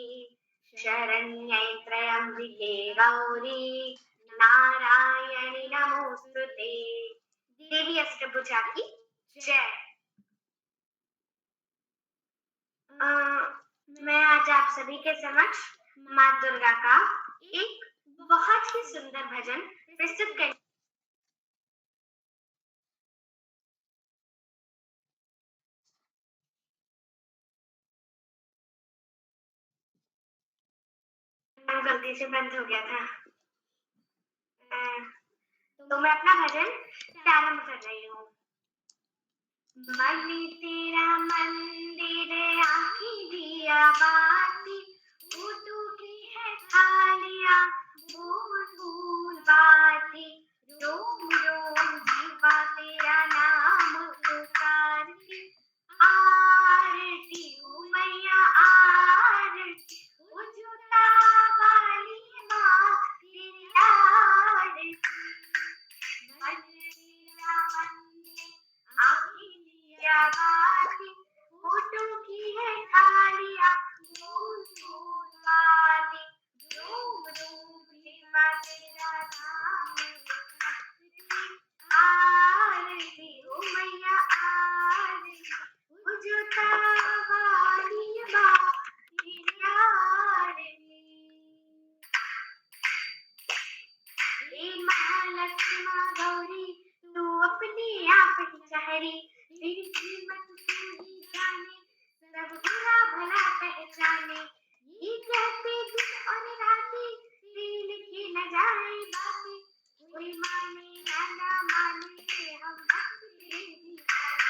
शरण्ये त्र्यंबिके गौरी नारायणी नमोस्तुते। देवी अष्टभुजा की जय। मैं आज आप सभी के समक्ष माँ दुर्गा का एक बहुत ही सुंदर भजन प्रस्तुत कर गलती से बंद हो गया था। तो मैं अपना भजन प्रारंभ कर रही हूँ। मनी तेरा मंदिर आखी दिया बाती, वो टूटी है थालियां वो फूल बाती, रोम रोम दीपा तेरा नाम पुकारती, आरती हो मैया आरती, वो जुटा वाली माँ तेरी आरती। मन तेरा मंदिर थालियां फूल फूल वाली रूम रूम लिखा तेरा नाम आरती हो मैया आरती उजता वाली माँ तेरी आरती हे महालक्ष्मी गौरी तू अपने आप ही ठहरी तेरी कीमत तू ही जाने सब बुरा भला पहचाने ये कहते दिन और रातें तेरी लिखी न जाए बातें कोई माने या ना माने हम भक्त तेरे दीवाने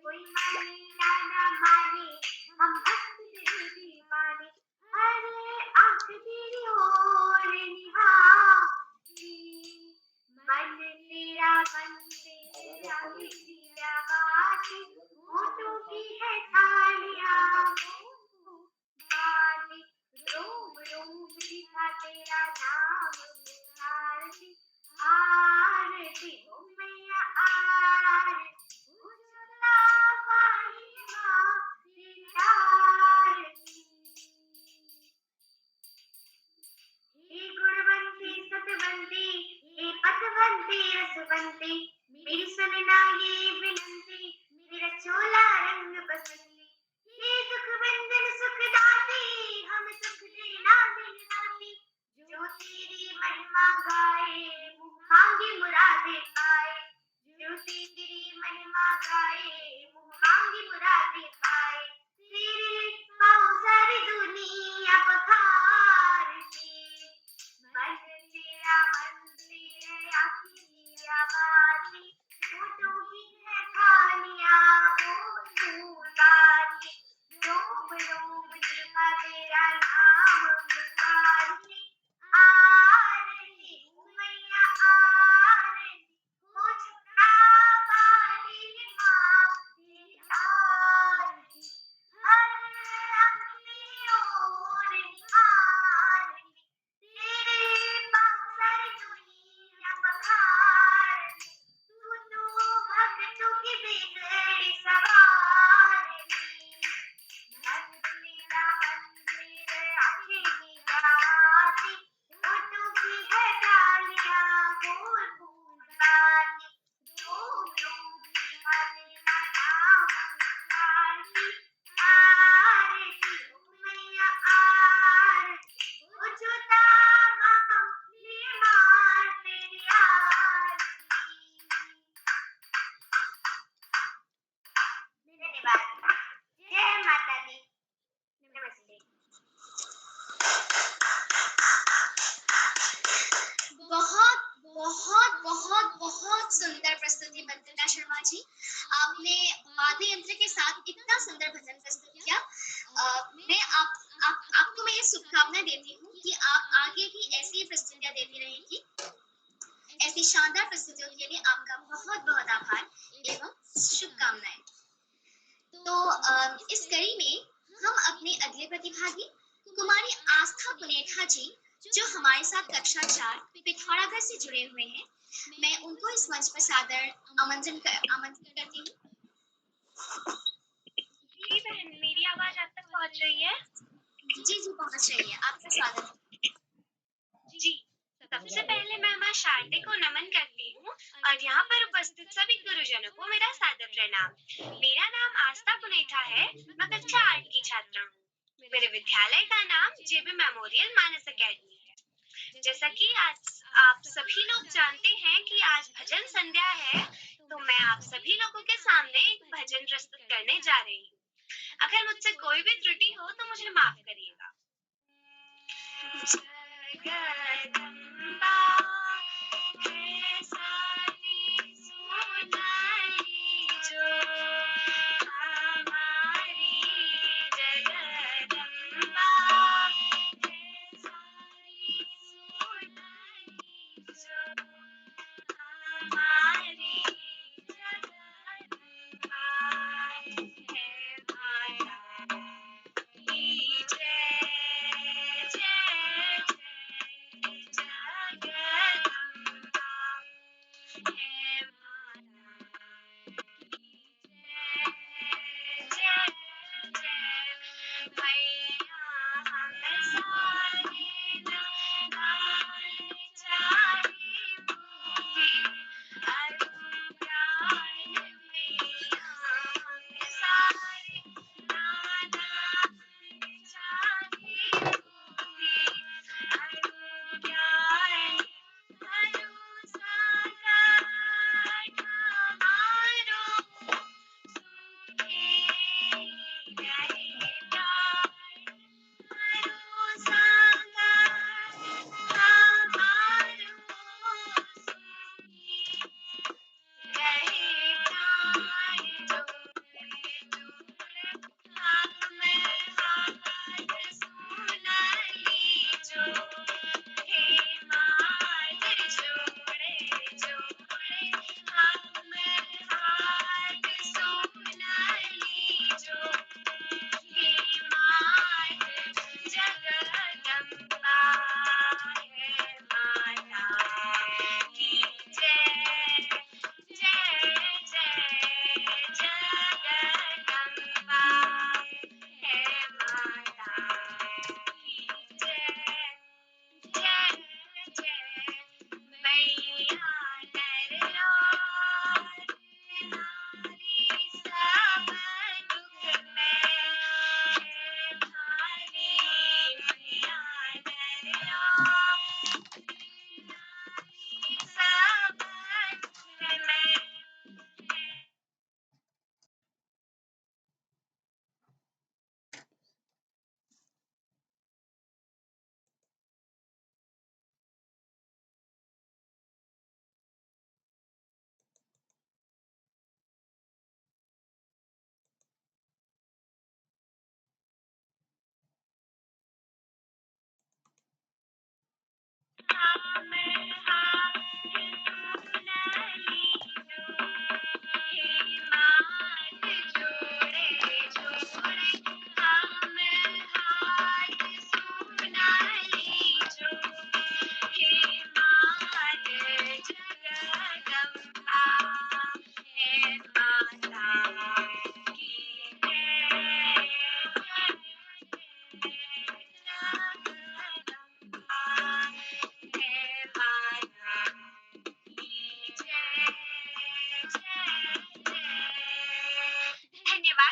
कोई माने या ना माने हम भक्त तेरे दीवाने अरे आँख तेरी ओर निहारती मन तेरा आगे तेरा बातें होठों की है थालियां बातें रोम रोम लिखा तेरा नाम आरती आरती हो मैया आरती उजला वाली माँ तेरी आरती हे गुणवंती सतवंती हे पतवंती रसवंती मेरी सुनना ये विनंती मेरा चोला रंग बसंती हे दुख बंधन सुखदाती हम सुख देना मिलनाती जो तेरी महिमा गाए मुँह मांगे मुरादे पाए जो तेरी महिमा गाए मुँह मांगे मुरादे पाए तेरे पाँव सारी दुनिया पखारती मन तेरा मंदिर है आखिरी आबादी फोटो की है थालियां वो फूलवारी रोम रोम लिखा तेरा नाम मुखारती आरती हो मैया आरती हो चुका वाली माँ तेरी आरती हर अपनी ओर निहारती तेरे पाँव दुनिया पखारती तू भक्तों की बिगड़ी सवारती मन तेरा मंदिर आखिरी आबादी फोटो की है डालियां फूल फूलवारी रोम रोम लिखा तेरा नाम आरती आरती हो मैया आरती उजता वाली माँ तेरी आरती धन्यवाद जय माता दी नमस्ते बहुत बहुत बहुत बहुत सुंदर प्रस्तुति वंदना शर्मा जी। आपने वाद्य यंत्र के साथ इतना सुंदर भजन प्रस्तुत किया। मैं आपको मैं ये शुभकामना देती हूँ कि आप आगे भी ऐसी प्रस्तुतियां देती रहेंगी। ऐसी शानदार प्रस्तुतियों के लिए आपका बहुत बहुत आभार एवं शुभकामनाएं। तो इस कड़ी में हम अपने अगले प्रतिभागी कुमारी आस्था पुनेठा जी जो हमारे साथ कक्षा 4 पिथौरागढ़ से जुड़े हुए हैं, मैं उनको इस मंच पर सादर आमंत्रित करती हूँ। जी बहन, मेरी आवाज आप तक पहुंच रही है? जी पहुंच रही है। आपका स्वागत है। जी, सबसे पहले मैं मां शारदे को नमन करती हूँ और यहाँ पर उपस्थित सभी गुरुजनों को मेरा सादर प्रणाम। मेरा नाम आस्था पुनेठा है। मैं कक्षा 8 की छात्रा हूँ। मेरे विद्यालय का नाम जेबी मेमोरियल मानस अकेडमी है। जैसा कि आज आप सभी लोग जानते हैं कि आज भजन संध्या है, तो मैं आप सभी लोगों के सामने एक भजन प्रस्तुत करने जा रही हूँ। अगर मुझसे कोई भी त्रुटि हो तो मुझे माफ करिएगा। जगदम्बा है सारी सोनाली जो हमारी जगदम्बा है सारी सोनाली जो हमारी जगदम्बा है माता की जय जय जय जगदम्बा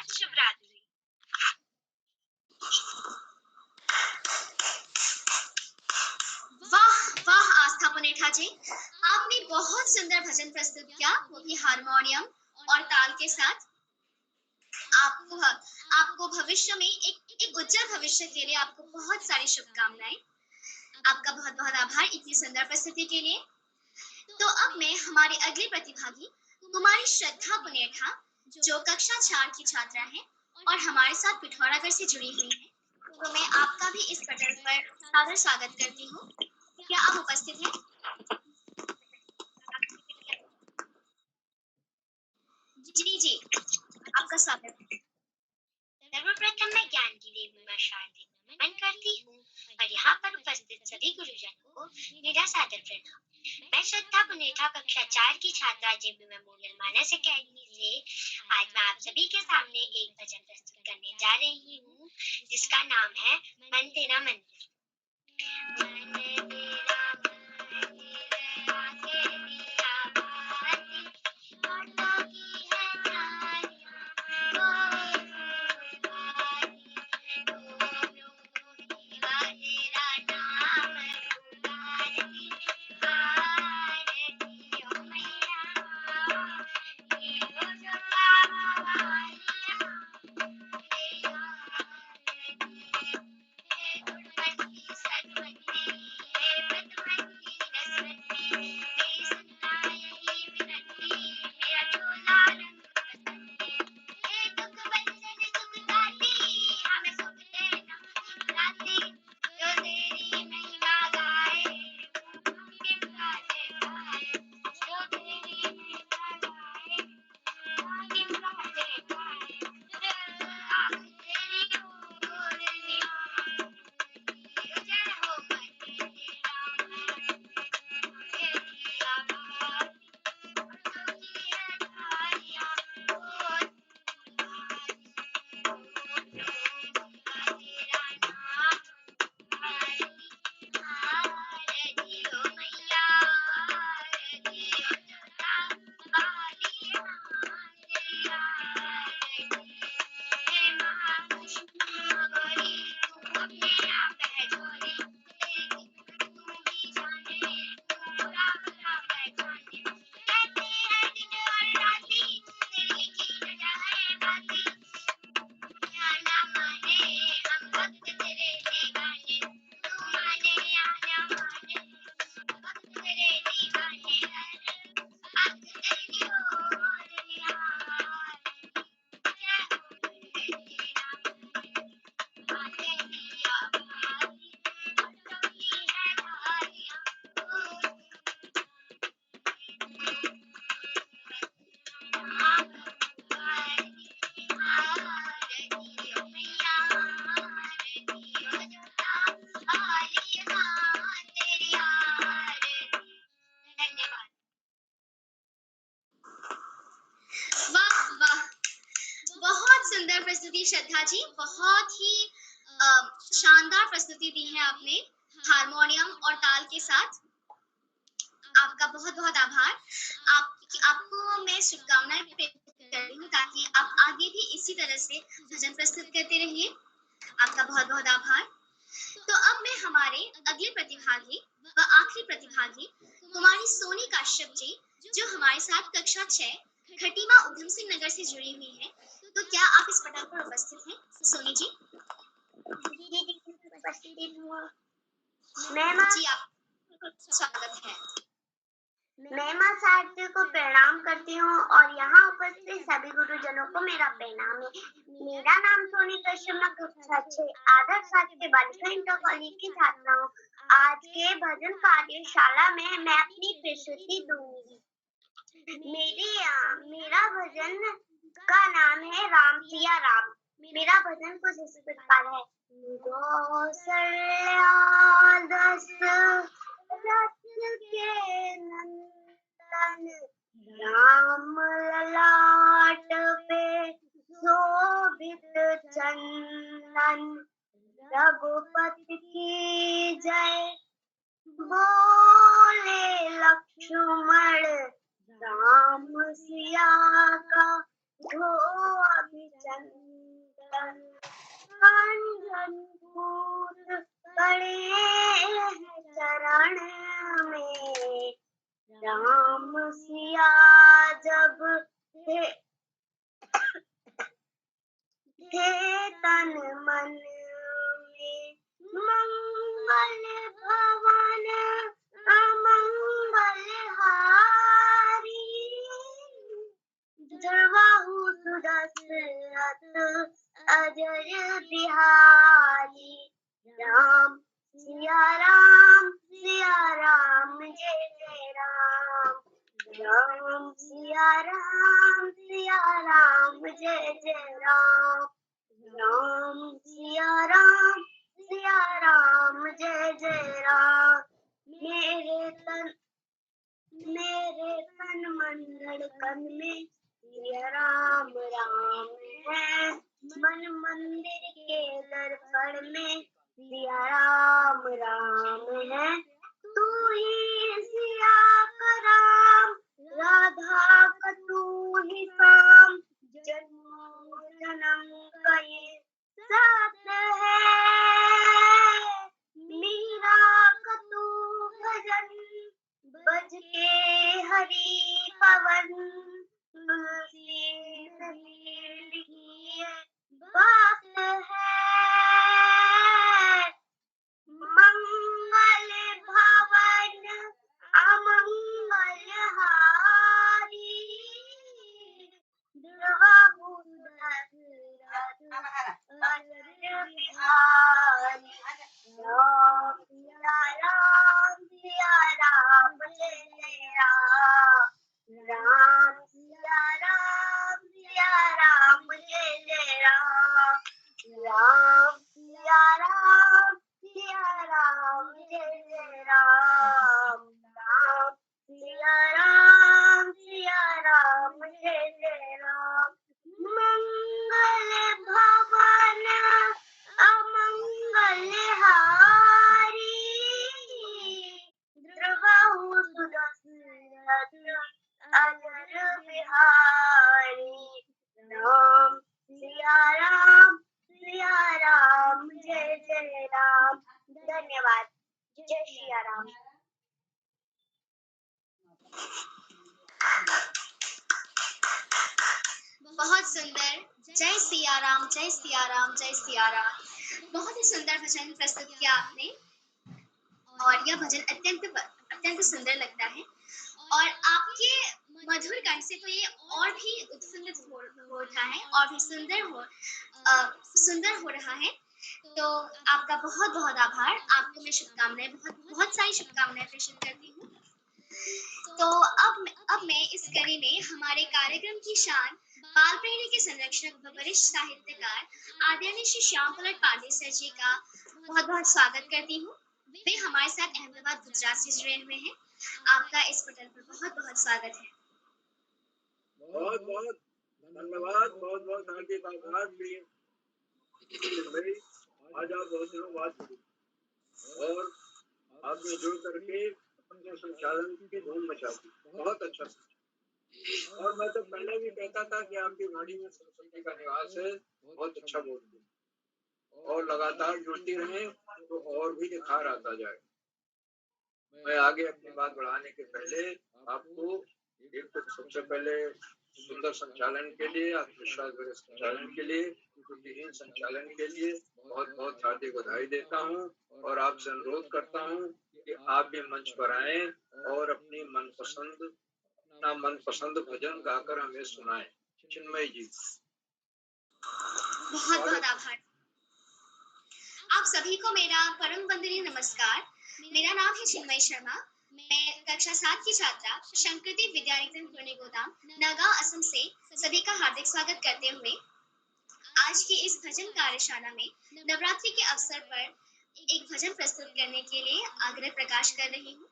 शुभ रात्रि। वाह वाह आस्था पुनेठा जी, आपने बहुत सुंदर भजन प्रस्तुत किया, वो भी हारमोनियम और ताल के साथ। आपको आपको भविष्य में एक उज्जवल भविष्य के लिए आपको बहुत सारी शुभकामनाएं। आपका बहुत बहुत आभार इतनी सुंदर प्रस्तुति के लिए। तो अब मैं हमारे अगले प्रतिभागी कुमारी श्रद्धा पुनेठा, जो कक्षा 4 की छात्रा है और हमारे साथ पिथौरागढ़ से जुड़ी हुई है, तो मैं आपका भी इस पटल पर सादर स्वागत करती हूँ। क्या आप उपस्थित हैं? जी, आपका स्वागत है। सर्वप्रथम मैं ज्ञान की देवी मां शारदा को नमन करती हूँ और यहाँ पर उपस्थित सभी गुरुजनों को मेरा सादर प्रणाम। मैं श्रद्धा पुनेठा कक्षा 4 की छात्रा जेबी मेमोरियल मानस अकेडमी से आज मैं आप सभी के सामने एक भजन प्रस्तुत करने जा रही हूँ, जिसका नाम है मन तेरा मंदिर। मन तेरा मंदिर आके दिया बाती, बातों की है न्यारियां, तेरा नाम पुकारती, आरती ओ मैया, ये हो जो कावालियां, मैया हे गुणवती सद्वती, हे पद्मवती रसवती, मेरी सदा यही विनती, मेरा चोला रंग बसंती, हे दुख भंजन सुखदाती, हमें सुख देना राती, जो तेरी महिमा गाए, किम गाते गाए, जो तेरी महिमा गाए, किम गाते गाए, आँख तेरी नूर निहार, जय हो मन तेरा ये दिया बाती, बातों की है धारियां, ओ तेरा नाम आरती, आरती ओ मैया, आरती ओ जोता वालियां, तेरी आरती, हे महापुष्पगौरी, तू अपने आप है जोरी, तेरी तू ही जाने, तू बुरा भला पहचाने, कहते हैं दिन और राती, तेरी की रजा है बाती, या ना माने हम भक्त तेरे दीवाने, तू माने या ना माने, भक्त तेरे दीवाने, आँख तेरी ओर निहार, जय हो मन तेरा मंदिर, आके दिया बाती, बातों की है धारियां, आरती ओ मैया, आरती ओ जोता वालियां, तेरी आरती। धन्यवाद। वाह वाह, बहुत सुंदर प्रस्तुति श्रद्धा जी, बहुत ही शानदार प्रस्तुति दी है आपने हारमोनियम और ताल के साथ। आपका बहुत बहुत आभार। आपको मैं शुभकामनाएं व्यक्त करती हूँ ताकि आप आगे भी इसी तरह से भजन प्रस्तुत करते रहिए। आपका बहुत बहुत आभार। तो अब मैं हमारे अगले प्रतिभागी व आखिरी प्रतिभागी कुमारी सोनी काश्यप जी, जो हमारे साथ कक्षा 6 खटीमा उधम सिंह नगर से जुड़ी हुई है, तो क्या आप इस पटल पर उपस्थित हैं सोनी जी? उपस्थित हूँ। मैं माँ जी, आपका स्वागत है। मैं माँ सारथी को प्रणाम करती हूँ और यहाँ उपस्थित सभी गुरुजनों को मेरा प्रणाम है। मेरा नाम सोनी कश्यप, मैं कक्षा 6 आदर्श शासकीय बालिका इंटर कॉलेज की छात्रा हूँ। आज के भजन कार्यशाला में मैं अपनी प्रस्तुति दूंगी। मेरा भजन का नाम है राम सिया राम। मेरा भजन कुछ इस प्रकार है। कौसल्या दशरथ के नंदन, राम ललाट पे शोभित चंदन, रघुपति की जय बोले लक्ष्मण, राम सिया का धो अभी चंदन कंचन फूल पड़े हैं चरण में। राम सिया जब थे तन मन में, मंगल भवन अमंगल हारी। जवाहु सुदशरथ अजर बिहारी। राम सिया राम जय जय राम। राम सिया राम जय जय राम। राम सिया राम जय जय राम। मेरे तन मन धड़कन में सिया राम राम है। मन मंदिर के दर्पण में सिया राम है। तू ही सिया का राम, राधा का तू ही काम। जन्म जन्म का ये साथ है। मीरा का तू भजन, बज के हरि पवन। तुलसी ने लिखी है बात है। मंगल भवन अमंगल हारी। द्रवाहु दशरथ अजर बिहारी। राम सिया राम जय जय राम। राम सिया राम जय जय राम। राम सिया राम जय जय राम। राम सिया राम जय जय राम। मंगल भवन अमंगल हारी। द्रवाहु सुदशरथ अजर बिहारी। राम सिया राम जय जय राम। धन्यवाद। जय सिया राम। बहुत सुंदर। जय सिया राम जय सिया राम जय सिया राम। बहुत ही सुंदर भजन प्रस्तुत किया आपने और यह भजन अत्यंत सुंदर लगता है। और आपके मधुर कंठ से तो ये और भी उत्फुल्लित हो रहा है और भी सुंदर हो रहा है। तो आपका बहुत बहुत आभार। आपको मैं शुभकामनाएं बहुत सारी शुभकामनाएं प्रेषित करती हूँ। तो अब मैं इस कड़ी में हमारे कार्यक्रम की शान बाल प्रेमी के संरक्षक व वरिष्ठ साहित्यकार आदरणीय श्री श्याम पलट पांडे सर जी का बहुत बहुत स्वागत करती हूँ। वे हमारे साथ अहमदाबाद गुजरात से जुड़े हुए हैं। आपका इस पटल पर बहुत बहुत स्वागत है। बहुत बहुत धन्यवाद। बहुत बहुत हार्दिक आभार भी भाई। आज आप बहुत दिनों बाद मिले और आपने जुड़ करके अपने संचालन की धूम मचा दी। बहुत अच्छा। और मैं तो पहले भी कहता था कि आपकी वाणी में सरस्वती का निवास है। बहुत अच्छा बोलती और लगातार जुड़ती रहे तो और भी निखार आता जाए। मैं आगे अपनी बात बढ़ाने के पहले आपको एक तो सबसे पहले सुंदर संचालन के लिए, आत्मविश्वास भरे संचालन के लिए, त्रुटिहीन संचालन के लिए बहुत बहुत हार्दिक बधाई देता हूँ और आपसे अनुरोध करता हूँ कि आप भी मंच पर आए और अपनी मनपसंद भजन गाकर हमें सुनाएं। चिन्मय जी। बहुत बहुत आभार। आप सभी को मेरा परम वंदनीय नमस्कार। मेरा नाम है चिन्मय शर्मा। मैं कक्षा 7 की छात्रा शंकृति विद्यानिकेतन पुणे गोदाम नगांव असम से सभी का हार्दिक स्वागत करते हुए आज की इस भजन कार्यशाला में नवरात्रि के अवसर पर एक भजन प्रस्तुत करने के लिए आग्रह प्रकाश कर रही हूँ।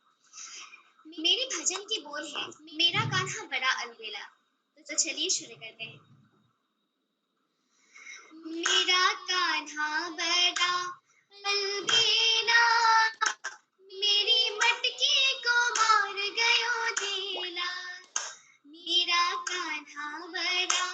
मेरे भजन की बोल है मेरा कान्हा बड़ा अलबेला। तो चलिए शुरू करते हैं। मेरा कान्हा बड़ा अलबेला, मेरी मटकी को मार गयो जेला। मेरा कान्हा बड़ा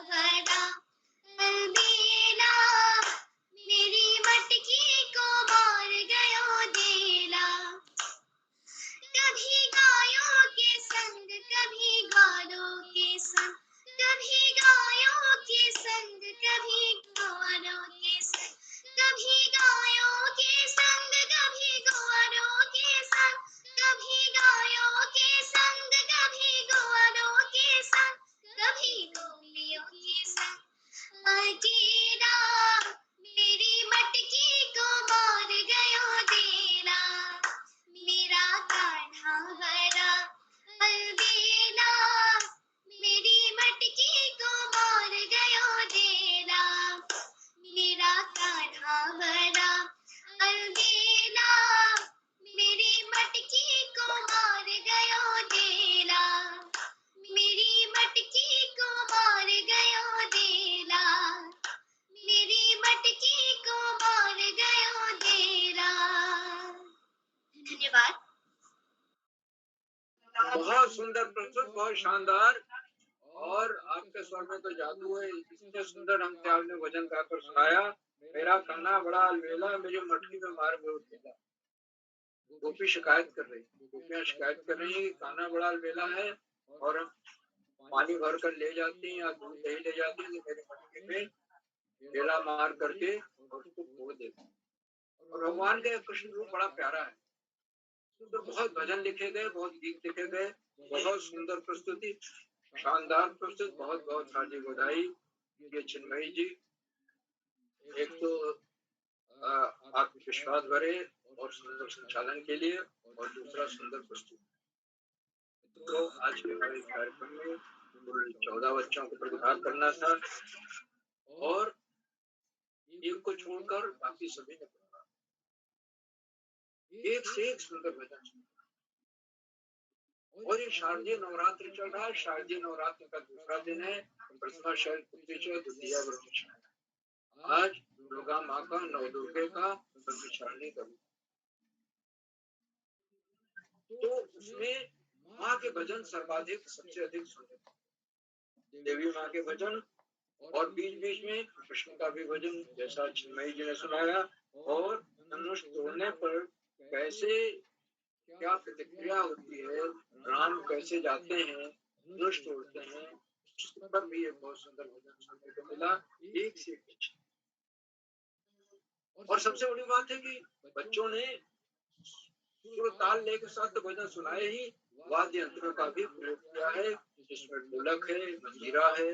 भरा अलबेला, मेरी मटकी को मार गयो देला। कभी गायों के संग, कभी ग्वालों के संग, कभी गायों के संग, कभी ग्वालों के संग, कभी गायों के संग, कभी ग्वालों के संग, कभी गायों के संग, कभी ग्वालों के संग, कभी गोपियों के संग अकेला, मेरी मटकी को मार गयो देला। मेरा कान्हा भरा अलबेला, मेरी मटकी को मार गयो देला। मेरा कान्हा भरा अलबेला, मेरी मटकी को मार गयो देला। मेरी मटकी को मार गयो देला। मेरी मटकी को मार गयो देला। धन्यवाद। बहुत सुंदर प्रस्तुत, बहुत शानदार। और आपके स्वर में तो जादू है, इतने सुंदर हम क्या आपने वचन गाकर सुनाया। मेरा कान्हा बड़ा अलबेला, मेरी मटकी में मार गयो देला। गोपी शिकायत कर रही, गोपियां शिकायत कर रही है कि कान्हा बड़ा अलबेला है और हम पानी भर कर ले जाती हैं या दूध दही ले जाती हैं तो मेरी मटकी में ढेला मार करके और उसको खो देते हैं। और भगवान का कृष्ण रूप बड़ा प्यारा है। तो बहुत भजन लिखे गए, बहुत गीत लिखे गए, बहुत सुंदर प्रस्तुति, शानदार प्रस्तुत, बहुत बहुत हार्दिक बधाई ये चिन्मयी जी। एक तो आपके विश्वास भरे और सुंदर संचालन के लिए, और दूसरा सुंदर प्रस्तुति। तो आज के हमारे कार्यक्रम में कुल 14 बच्चों को प्रतिभाग करना था और एक को छोड़कर बाकी सभी ने प्रतिभाग, एक से एक सुंदर भजन सुना। और ये शारदीय नवरात्र चल रहा है। शारदीय नवरात्र का दूसरा दिन है। प्रथमा शैल पुत्री, द्वितीया ब्रह्मचारिणी। आज दुर्गा माँ का, नवदुर्गे का ब्रह्मचारिणी का, तो उसमें माँ के भजन सर्वाधिक सबसे अधिक सुने, देवी माँ के भजन, और बीच बीच में कृष्ण का भी भजन, जैसा चिन्मयी जी ने सुनाया। और धनुष तोड़ने पर कैसे क्या प्रतिक्रिया होती है, राम कैसे जाते हैं, धनुष तोड़ते हैं, उस पर भी एक बहुत सुंदर भजन सुनने को मिला, एक से एक अच्छा। और सबसे बड़ी बात है कि बच्चों ने सुर ताल लय के साथ तो भजन सुनाए ही, वाद्य यंत्रों का भी प्रयोग किया है, जिसमें ढोलक है, मंजीरा है,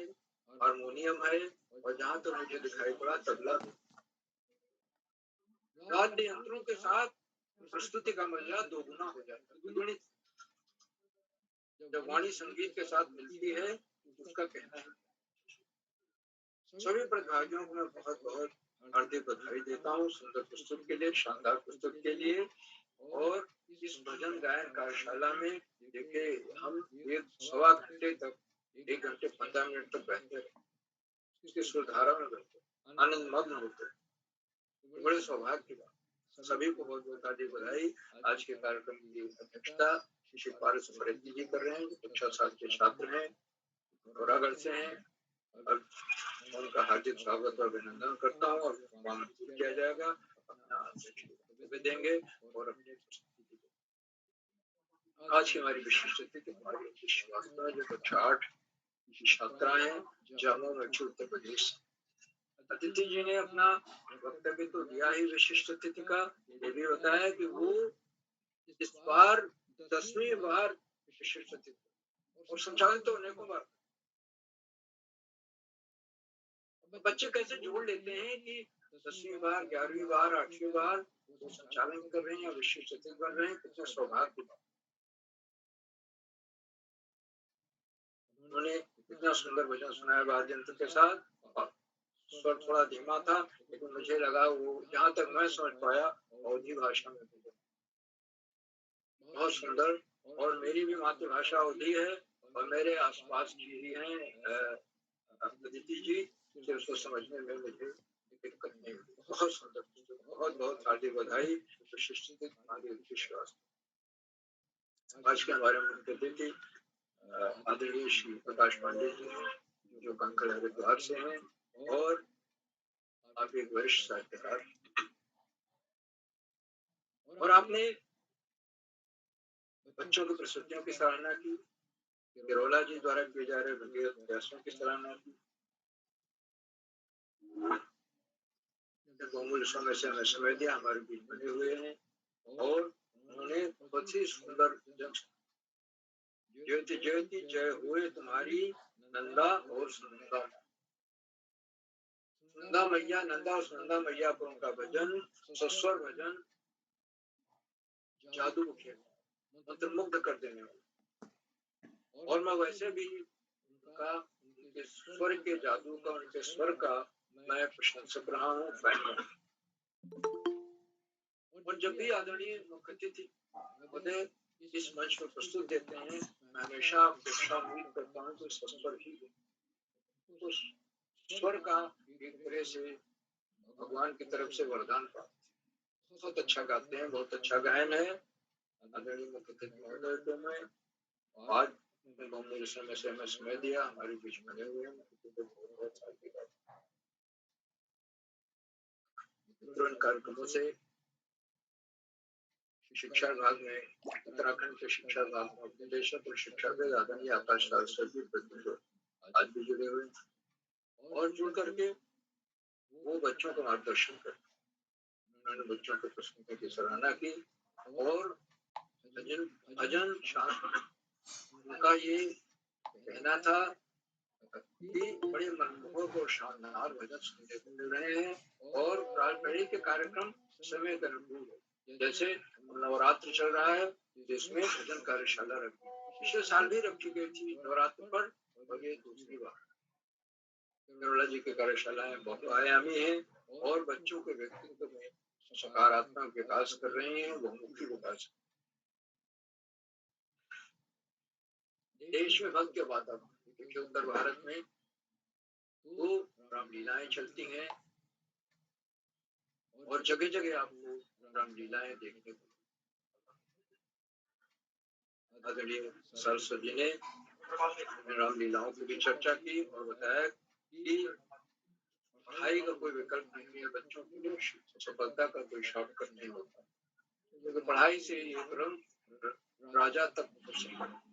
हारमोनियम है, और जहाँ तक मुझे दिखाई पड़ा तबला भी। वाद्य यंत्रों के साथ प्रस्तुति का मजा दोगुना हो जाता है, द्विगुणित। जब वाणी संगीत के साथ मिलती है उसका कहना है। सभी प्रतिभागियों को मैं बहुत बहुत हार्दिक बधाई देता हूँ सुंदर प्रस्तुत के लिए, शानदार प्रस्तुत के लिए। और इस भजन गायन कार्यशाला में देखिए हम 1-1.25 घंटे तक, 1 घंटे 15 मिनट तक बैठते रहे, इसकी सुरधारा में बैठते, आनंद मग्न होते, बड़े सौभाग्य की बात। सभी को बहुत बहुत हार्दिक बधाई। आज के कार्यक्रम की अध्यक्षता श्री पारस रेड्डी जी कर रहे हैं, जो कक्षा 7 के छात्र हैं, औरागढ़ से हैं। और उनका हार्दिक स्वागत और अभिनंदन करता हूँ, और आमंत्रित किया जाएगा, अपना वक्तव्य देंगे और अपने आज की हमारी विशिष्ट अतिथि हमारी श्रीवास्तव, जो कक्षा 8 की छात्रा है, जामुन उत्तर प्रदेश। अतिथि जी ने अपना वक्तव्य तो दिया ही विशिष्ट अतिथि का, ये भी बताया कि वो इस बार 10वीं बार विशिष्ट अतिथि, और संचालन तो अनेकों बार। बच्चे कैसे जोड़ लेते हैं कि 10वीं बार, 11वीं बार, 8वीं बार वो संचालन कर रहे हैं या विशिष्ट अतिथि बन रहे हैं, कितना सौभाग्य की बात। उन्होंने इतना सुंदर भजन सुनाया वाद्य यंत्र के साथ, और स्वर थोड़ा धीमा था, लेकिन मुझे लगा वो जहाँ तक मैं समझ पाया अवधी भाषा में भजन बहुत सुंदर। और मेरी भी मातृभाषा अवधी है, और मेरे आसपास की ही हैं अदिति जी, तो उसको समझने में मुझे दिक्कत नहीं हुई। बहुत सुंदर, बहुत बहुत हार्दिक बधाई विशिष्ट विश्वास। आज के हमारे मुख्य अतिथि आदरणीय श्री प्रकाश पांडे जी, जो कंकड़ हरिद्वार से हैं, और आप एक वरिष्ठ साहित्यकार, और आपने बच्चों की प्रस्तुतियों की सराहना की, किरोला जी द्वारा किए जा रहे भगीरथ प्रयासों की सराहना की। बहुमूल्य समय से हमें समय दिया, हमारे बीच बने हुए हैं, और उन्होंने बहुत ही सुंदर जयति जयति जय हुए तुम्हारी नंदा और सुनंदा, नंदा मैया, नंदा और सुनंदा मैया पर उनका भजन, सस्वर भजन जादू खेल, मंत्र मुग्ध कर देने वाला। और मैं वैसे भी उनका, उनके स्वर के जादू का, उनके स्वर का मैं प्रशंसक रहा हूँ, फैन हूँ। और जब भी आदरणीय मुख्य अतिथि महोदय इस मंच पर प्रस्तुत देते हैं, मैं हमेशा अपेक्षा उम्मीद करता हूँ कि स्वर ही हो। तो स्वर का एक तरह से भगवान की तरफ से वरदान प्राप्त, बहुत अच्छा गाते हैं, बहुत अच्छा गायन है आदरणीय मुख्य अतिथि महोदय को। मैं आज बहुमूल्य समय से हमें समय दिया, हमारे बीच बने हुए हैं, बहुत साल की बात। मित्रों, इन कार्यक्रमों से शिक्षा विभाग में, उत्तराखंड के शिक्षा विभाग में उपनिदेशक और शिक्षा के आदरणीय आकाश सरस्वती आज भी जुड़े हुए, और जुड़ करके वो बच्चों को मार्गदर्शन कर, उन्होंने बच्चों के प्रश्नों की सराहना की, और भजन शास्त्र उनका ये कहना था कि बड़े मनमोहक और शानदार भजन सुनने को मिल रहे हैं, और पहले के कार्यक्रम समय के अनुकूल है। जैसे नवरात्र चल रहा है, जिसमें भजन कार्यशाला रखी, पिछले साल भी रखी गई थी नवरात्र पर, और ये दूसरी बार। किरोला जी की कार्यशालाएं बहुआयामी हैं, और बच्चों के व्यक्तित्व में सकारात्मक विकास कर रहे हैं, बहुमुखी विकास। देश में भक्ति वातावरण, देखिए उत्तर भारत में वो रामलीलाएं चलती हैं, और जगह जगह आपको रामलीलाएं देखने को। आदरणीय सरस्वती ने रामलीलाओं की भी चर्चा की, और बताया कि पढ़ाई का कोई विकल्प नहीं है, बच्चों के लिए सफलता का कोई शॉर्टकट नहीं होता, क्योंकि पढ़ाई से ये क्रम राजा तक पहुंच सकता है।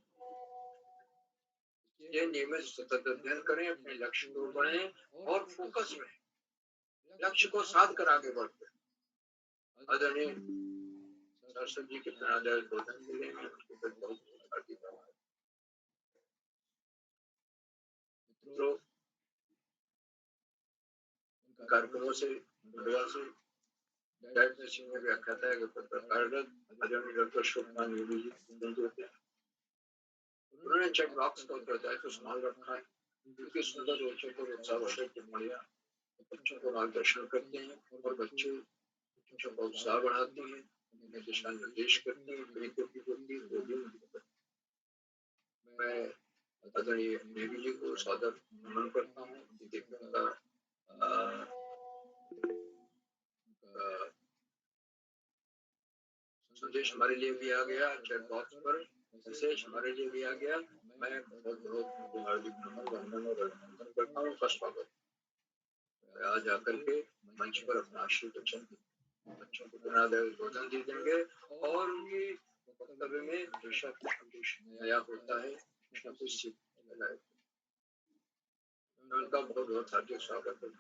ये नियमित सतत अध्ययन करें, अपने लक्ष्य को बढ़े और फोकस में लक्ष्य को साध कर आगे बढ़ते। आदरणीय सरस्वती जी के प्रेरणादायक बोधन के लिए मैं उनके प्रति बहुत हार्दिक आभार। मित्रों, कार्यक्रमों से मंडवा से डायरेक्टर सिंह ने व्याख्याता है कि पत्रकारगत आदरणीय डॉक्टर अशोक नेहरू जी होते हैं। उन्होंने चेक बॉक्स का उत्तरदायित्व संभाल रखा है, क्योंकि सुंदर रोचक और उत्साहवर्धक टिप्पणियां बच्चों को मार्गदर्शन करते हैं, और बच्चों का उत्साह बढ़ाती हैं, उन्हें दिशा निर्देश करती हैं, बेहतर की होती है, वो भी मैं आदरणीय नेहरू जी को सादर नमन करता हूँ। देखिए उनका संदेश हमारे लिए भी आ गया, चैट बॉक्स पर संदेश हमारे लिए भी आ गया। मैं बहुत हार्दिक नमन, वंदन और अभिनंदन करता हूँ, उसका स्वागत। आज आकर के मंच पर अपना आशीर्वाद वचन बच्चों को प्रेरणादायक बोधन दे देंगे, और उनकी वक्तव्य में हमेशा कुछ नया होता है, कुछ न कुछ सीख मिला है। उनका बहुत बहुत हार्दिक स्वागत है।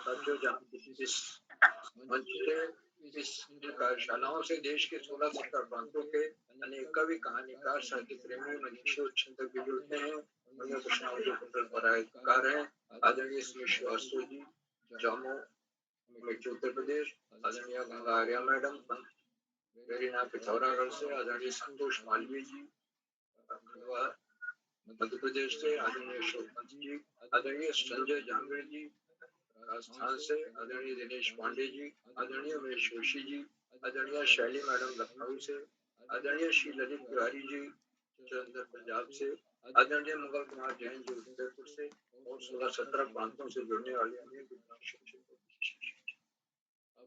साथियों, इस मंच से, इस कार्यशालाओं से देश के 16-17 प्रांतों के अनेक कवि, कहानीकार, साहित्य प्रेमी, मनीषी और चिंतक भी जुड़ते हैं। उनमें कुछ नाम जो परंपराकार हैं: आदरणीय श्री श्रीवास्तव जी जामो, उत्तर प्रदेश; आदरणीय गंगा आर्या मैडम वेरीना पिथौरागढ़ से; आदरणीय संतोष मालवीय जी मध्य प्रदेश से; आदरणीय अशोक पंत जी; आदरणीय संजय जहांगीर जी राजस्थान से; आदरणीय दिनेश पांडे जी; आदरणीय उमेश जोशी जी; आदरणीय शैली मैडम लखनऊ से; आदरणीय श्री ललित तिवारी जी जलंधर पंजाब से; आदरणीय मंगल कुमार जैन जी उदयपुर से, और 16-17 प्रांतों से जुड़ने वाले अनेक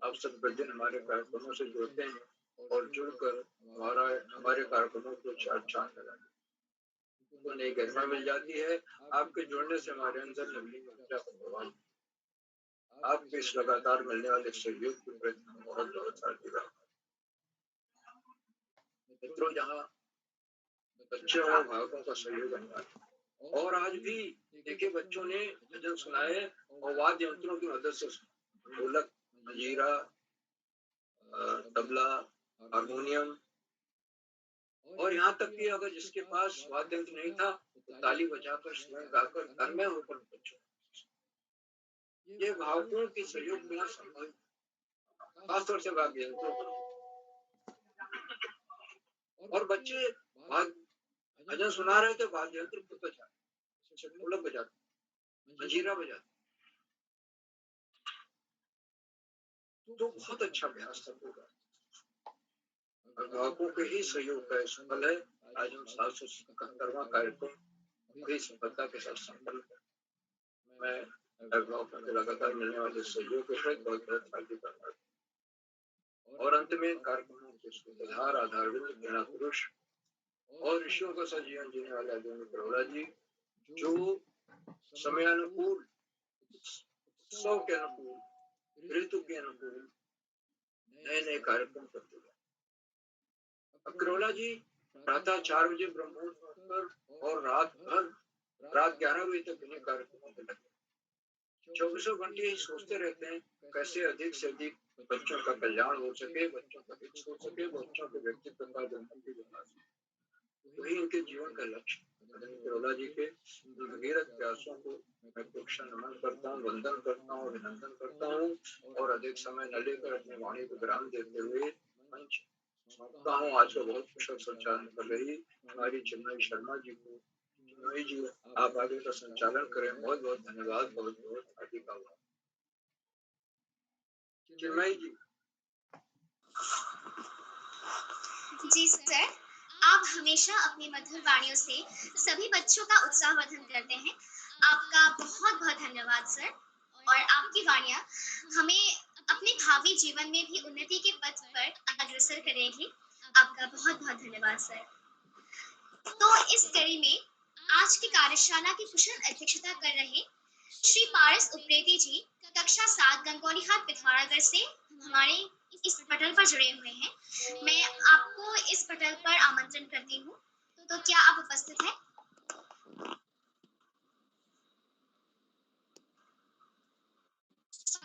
आप सब प्रतिदिन हमारे कार्यक्रमों से जुड़ते हैं, और जुड़कर हमारे कार्यक्रमों को चार चांद लगाते हैं। को नई गरिमा मिल जाती है। आपके जुड़ने से हमारे अंदर नवीन ऊर्जा का प्रवाह, आपके इस लगातार मिलने वाले सहयोग के प्रति बहुत बहुत साधुवाद। मित्रों, जहाँ बच्चे और भावकों का सहयोग अनिवार्य, और आज भी देखिए बच्चों ने भजन सुनाए और वाद्य यंत्रों की मदद से ढोलक, मंजीरा, तबला, हारमोनियम, और यहाँ तक कि अगर जिसके पास वाद्य यंत्र नहीं था तो ताली बजाकर स्वयं गाकर घर में होकर बच्चों, ये भावकों के सहयोग बिना संभव, खासतौर से वाद्य यंत्रों पर। और बच्चे भजन सुना रहे थे, वाद्य यंत्र खुद बजा, ढोलक बजाते, मंजीरा बजाते, तो बहुत अच्छा अभ्यास था पूरा। अभिभावकों के ही सहयोग का फल है आज हम 777वां कार्यक्रम बड़ी सफलता के साथ संपन्न कर। मैं अभिभावकों के लगातार मिलने वाले सहयोग के प्रति बहुत बहुत हार्दिक धन्यवाद। और अंत में कार्यक्रमों के सुधार आधारभूत प्रेरणा पुरुष और ऋषियों का सजीवन जीने वाले आदरणीय करोड़ा जी, जो समयानुकूल, उत्सव के अनुकूल, ऋतु के अनुकूल नए नए कार्यक्रम करते हैं। करोड़ा जी प्रातः 4 बजे ब्रह्ममुहूर्त होकर और रात 11 बजे तक इन्हीं कार्यक्रमों में लगे 24 घंटे ही सोचते रहते हैं कैसे अधिक से अधिक बच्चों का कल्याण हो सके, बच्चों का हित हो सके, बच्चों के व्यक्तित्व का उन्नति बना सके। वही इनके जीवन का लक्ष्य। करोड़ा जी के भगीरथ प्रयासों को मैं प्रोक्षण नमन करता हूँ, वंदन करता हूँ, अभिनंदन करता हूँ और अधिक समय न लेकर अपनी वाणी को विराम देते हुए मंच सौंपता हूँ। आज का बहुत कुशल संचालन कर रही हमारी चिन्मयी शर्मा जी को। चिन्मयी जी, आप आगे का संचालन करें। बहुत बहुत धन्यवाद, बहुत बहुत हार्दिक आभार। चिन्मयी जी। जी सर, आप हमेशा अपनी मधुर वाणियों से सभी बच्चों का उत्साहवर्धन करते हैं। आपका बहुत बहुत धन्यवाद सर। और आपकी वाणियाँ हमें अपने भावी जीवन में भी उन्नति के पथ पर अग्रसर करेगी। आपका बहुत बहुत धन्यवाद सर। तो इस कड़ी में आज की कार्यशाला की कुशल अध्यक्षता कर रहे श्री पारस उप्रेती जी कक्षा 7 गंगौलीहाट पिथौरागढ़ से हमारे इस पटल पर जुड़े हुए हैं। मैं आपको इस पटल पर आमंत्रण करती हूँ, तो क्या आप उपस्थित हैं?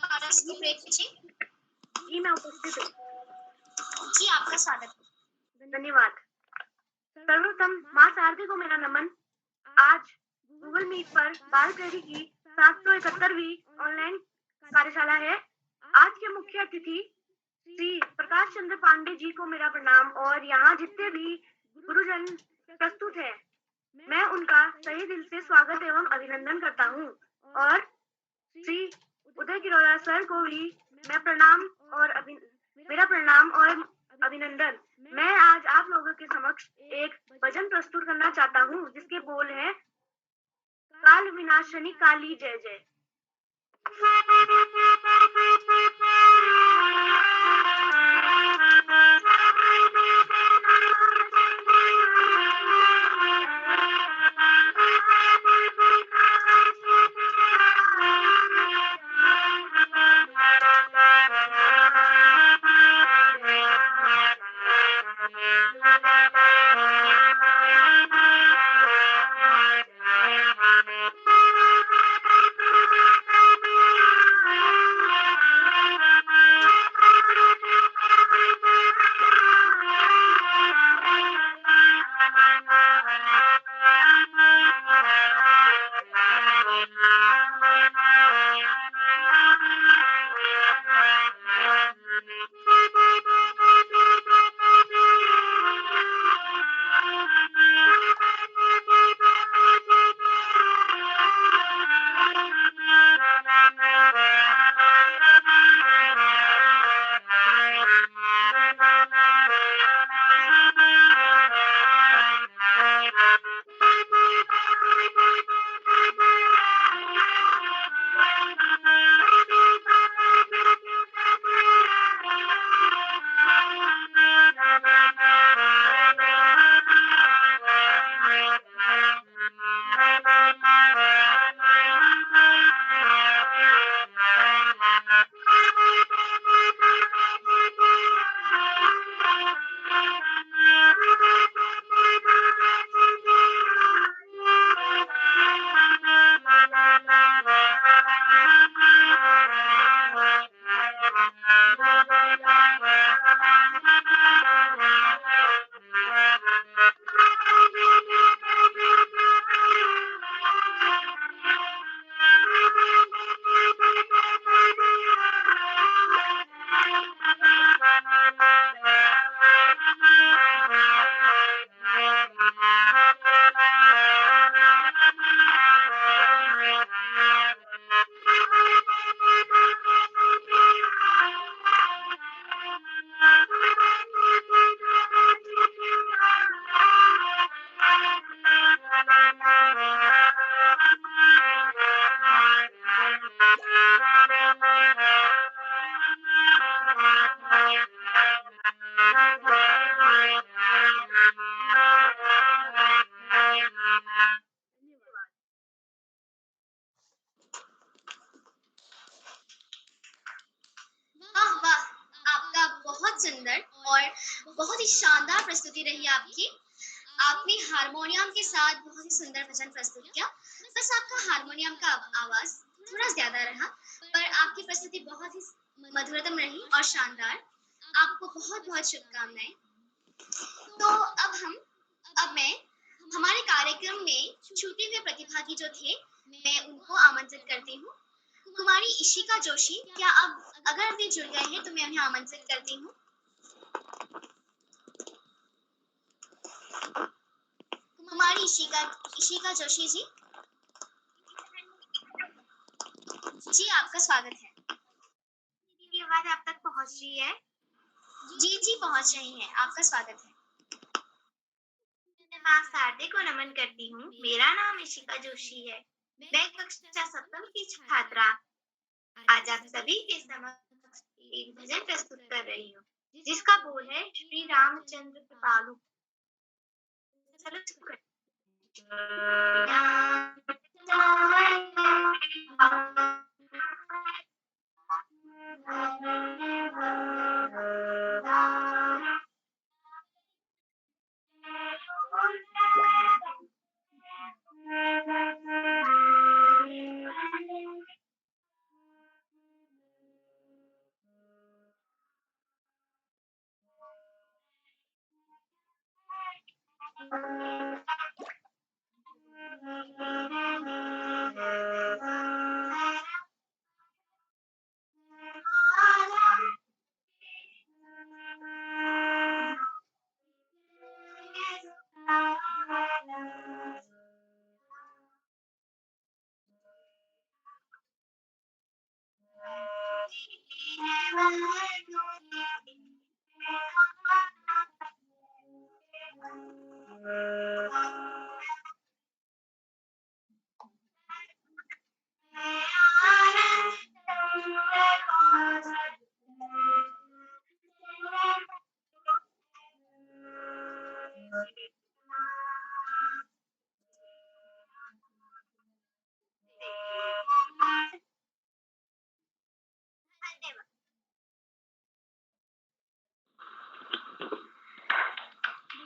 पारस उप्रेती जी। जी मैं उपस्थित हूँ। जी आपका स्वागत। धन्यवाद। सर्वप्रथम माँ शारदी को मेरा नमन। आज गूगल मीट पर बाल प्रेरी की 771वीं ऑनलाइन कार्यशाला है। आज के मुख्य अतिथि श्री प्रकाश चंद्र पांडे जी को मेरा प्रणाम और यहाँ जितने भी गुरुजन प्रस्तुत हैं, मैं उनका सही दिल से स्वागत एवं अभिनंदन करता हूँ। और श्री उदय किरोड़ा सर को भी मैं मेरा प्रणाम और अभिनंदन। मैं आज आप लोगों के समक्ष एक भजन प्रस्तुत करना चाहता हूँ जिसके बोल हैं काल विनाशनी काली जय जय। सुंदर और बहुत ही शानदार प्रस्तुति रही आपकी। आपने हारमोनियम के साथ बहुत ही सुंदर भजन प्रस्तुत किया। बस आपका हारमोनियम का आवाज थोड़ा ज्यादा रहा, पर आपकी प्रस्तुति बहुत ही मधुरतम रही और शानदार। आपको बहुत बहुत शुभकामनाएं। तो अब मैं हमारे कार्यक्रम में छूटे हुए प्रतिभागी जो थे, मैं उनको आमंत्रित करती हूँ। कुमारी इशिका जोशी, क्या आप अगर अभी जुड़ गए हैं तो मैं उन्हें आमंत्रित करती हूँ। कुमारी इशिका जोशी जी, आपका स्वागत है। मेरी आवाज आप तक पहुंच रही है? जी पहुंच रही है, आपका स्वागत है। माँ शारदे को नमन करती हूँ। मेरा नाम इशिका जोशी है। मैं कक्षा 7वीं की छात्रा आज आप सभी के समक्ष एक भजन प्रस्तुत कर रही हूँ, जिसका बोल है श्री रामचंद्र कृपालु। चलो शुरू करते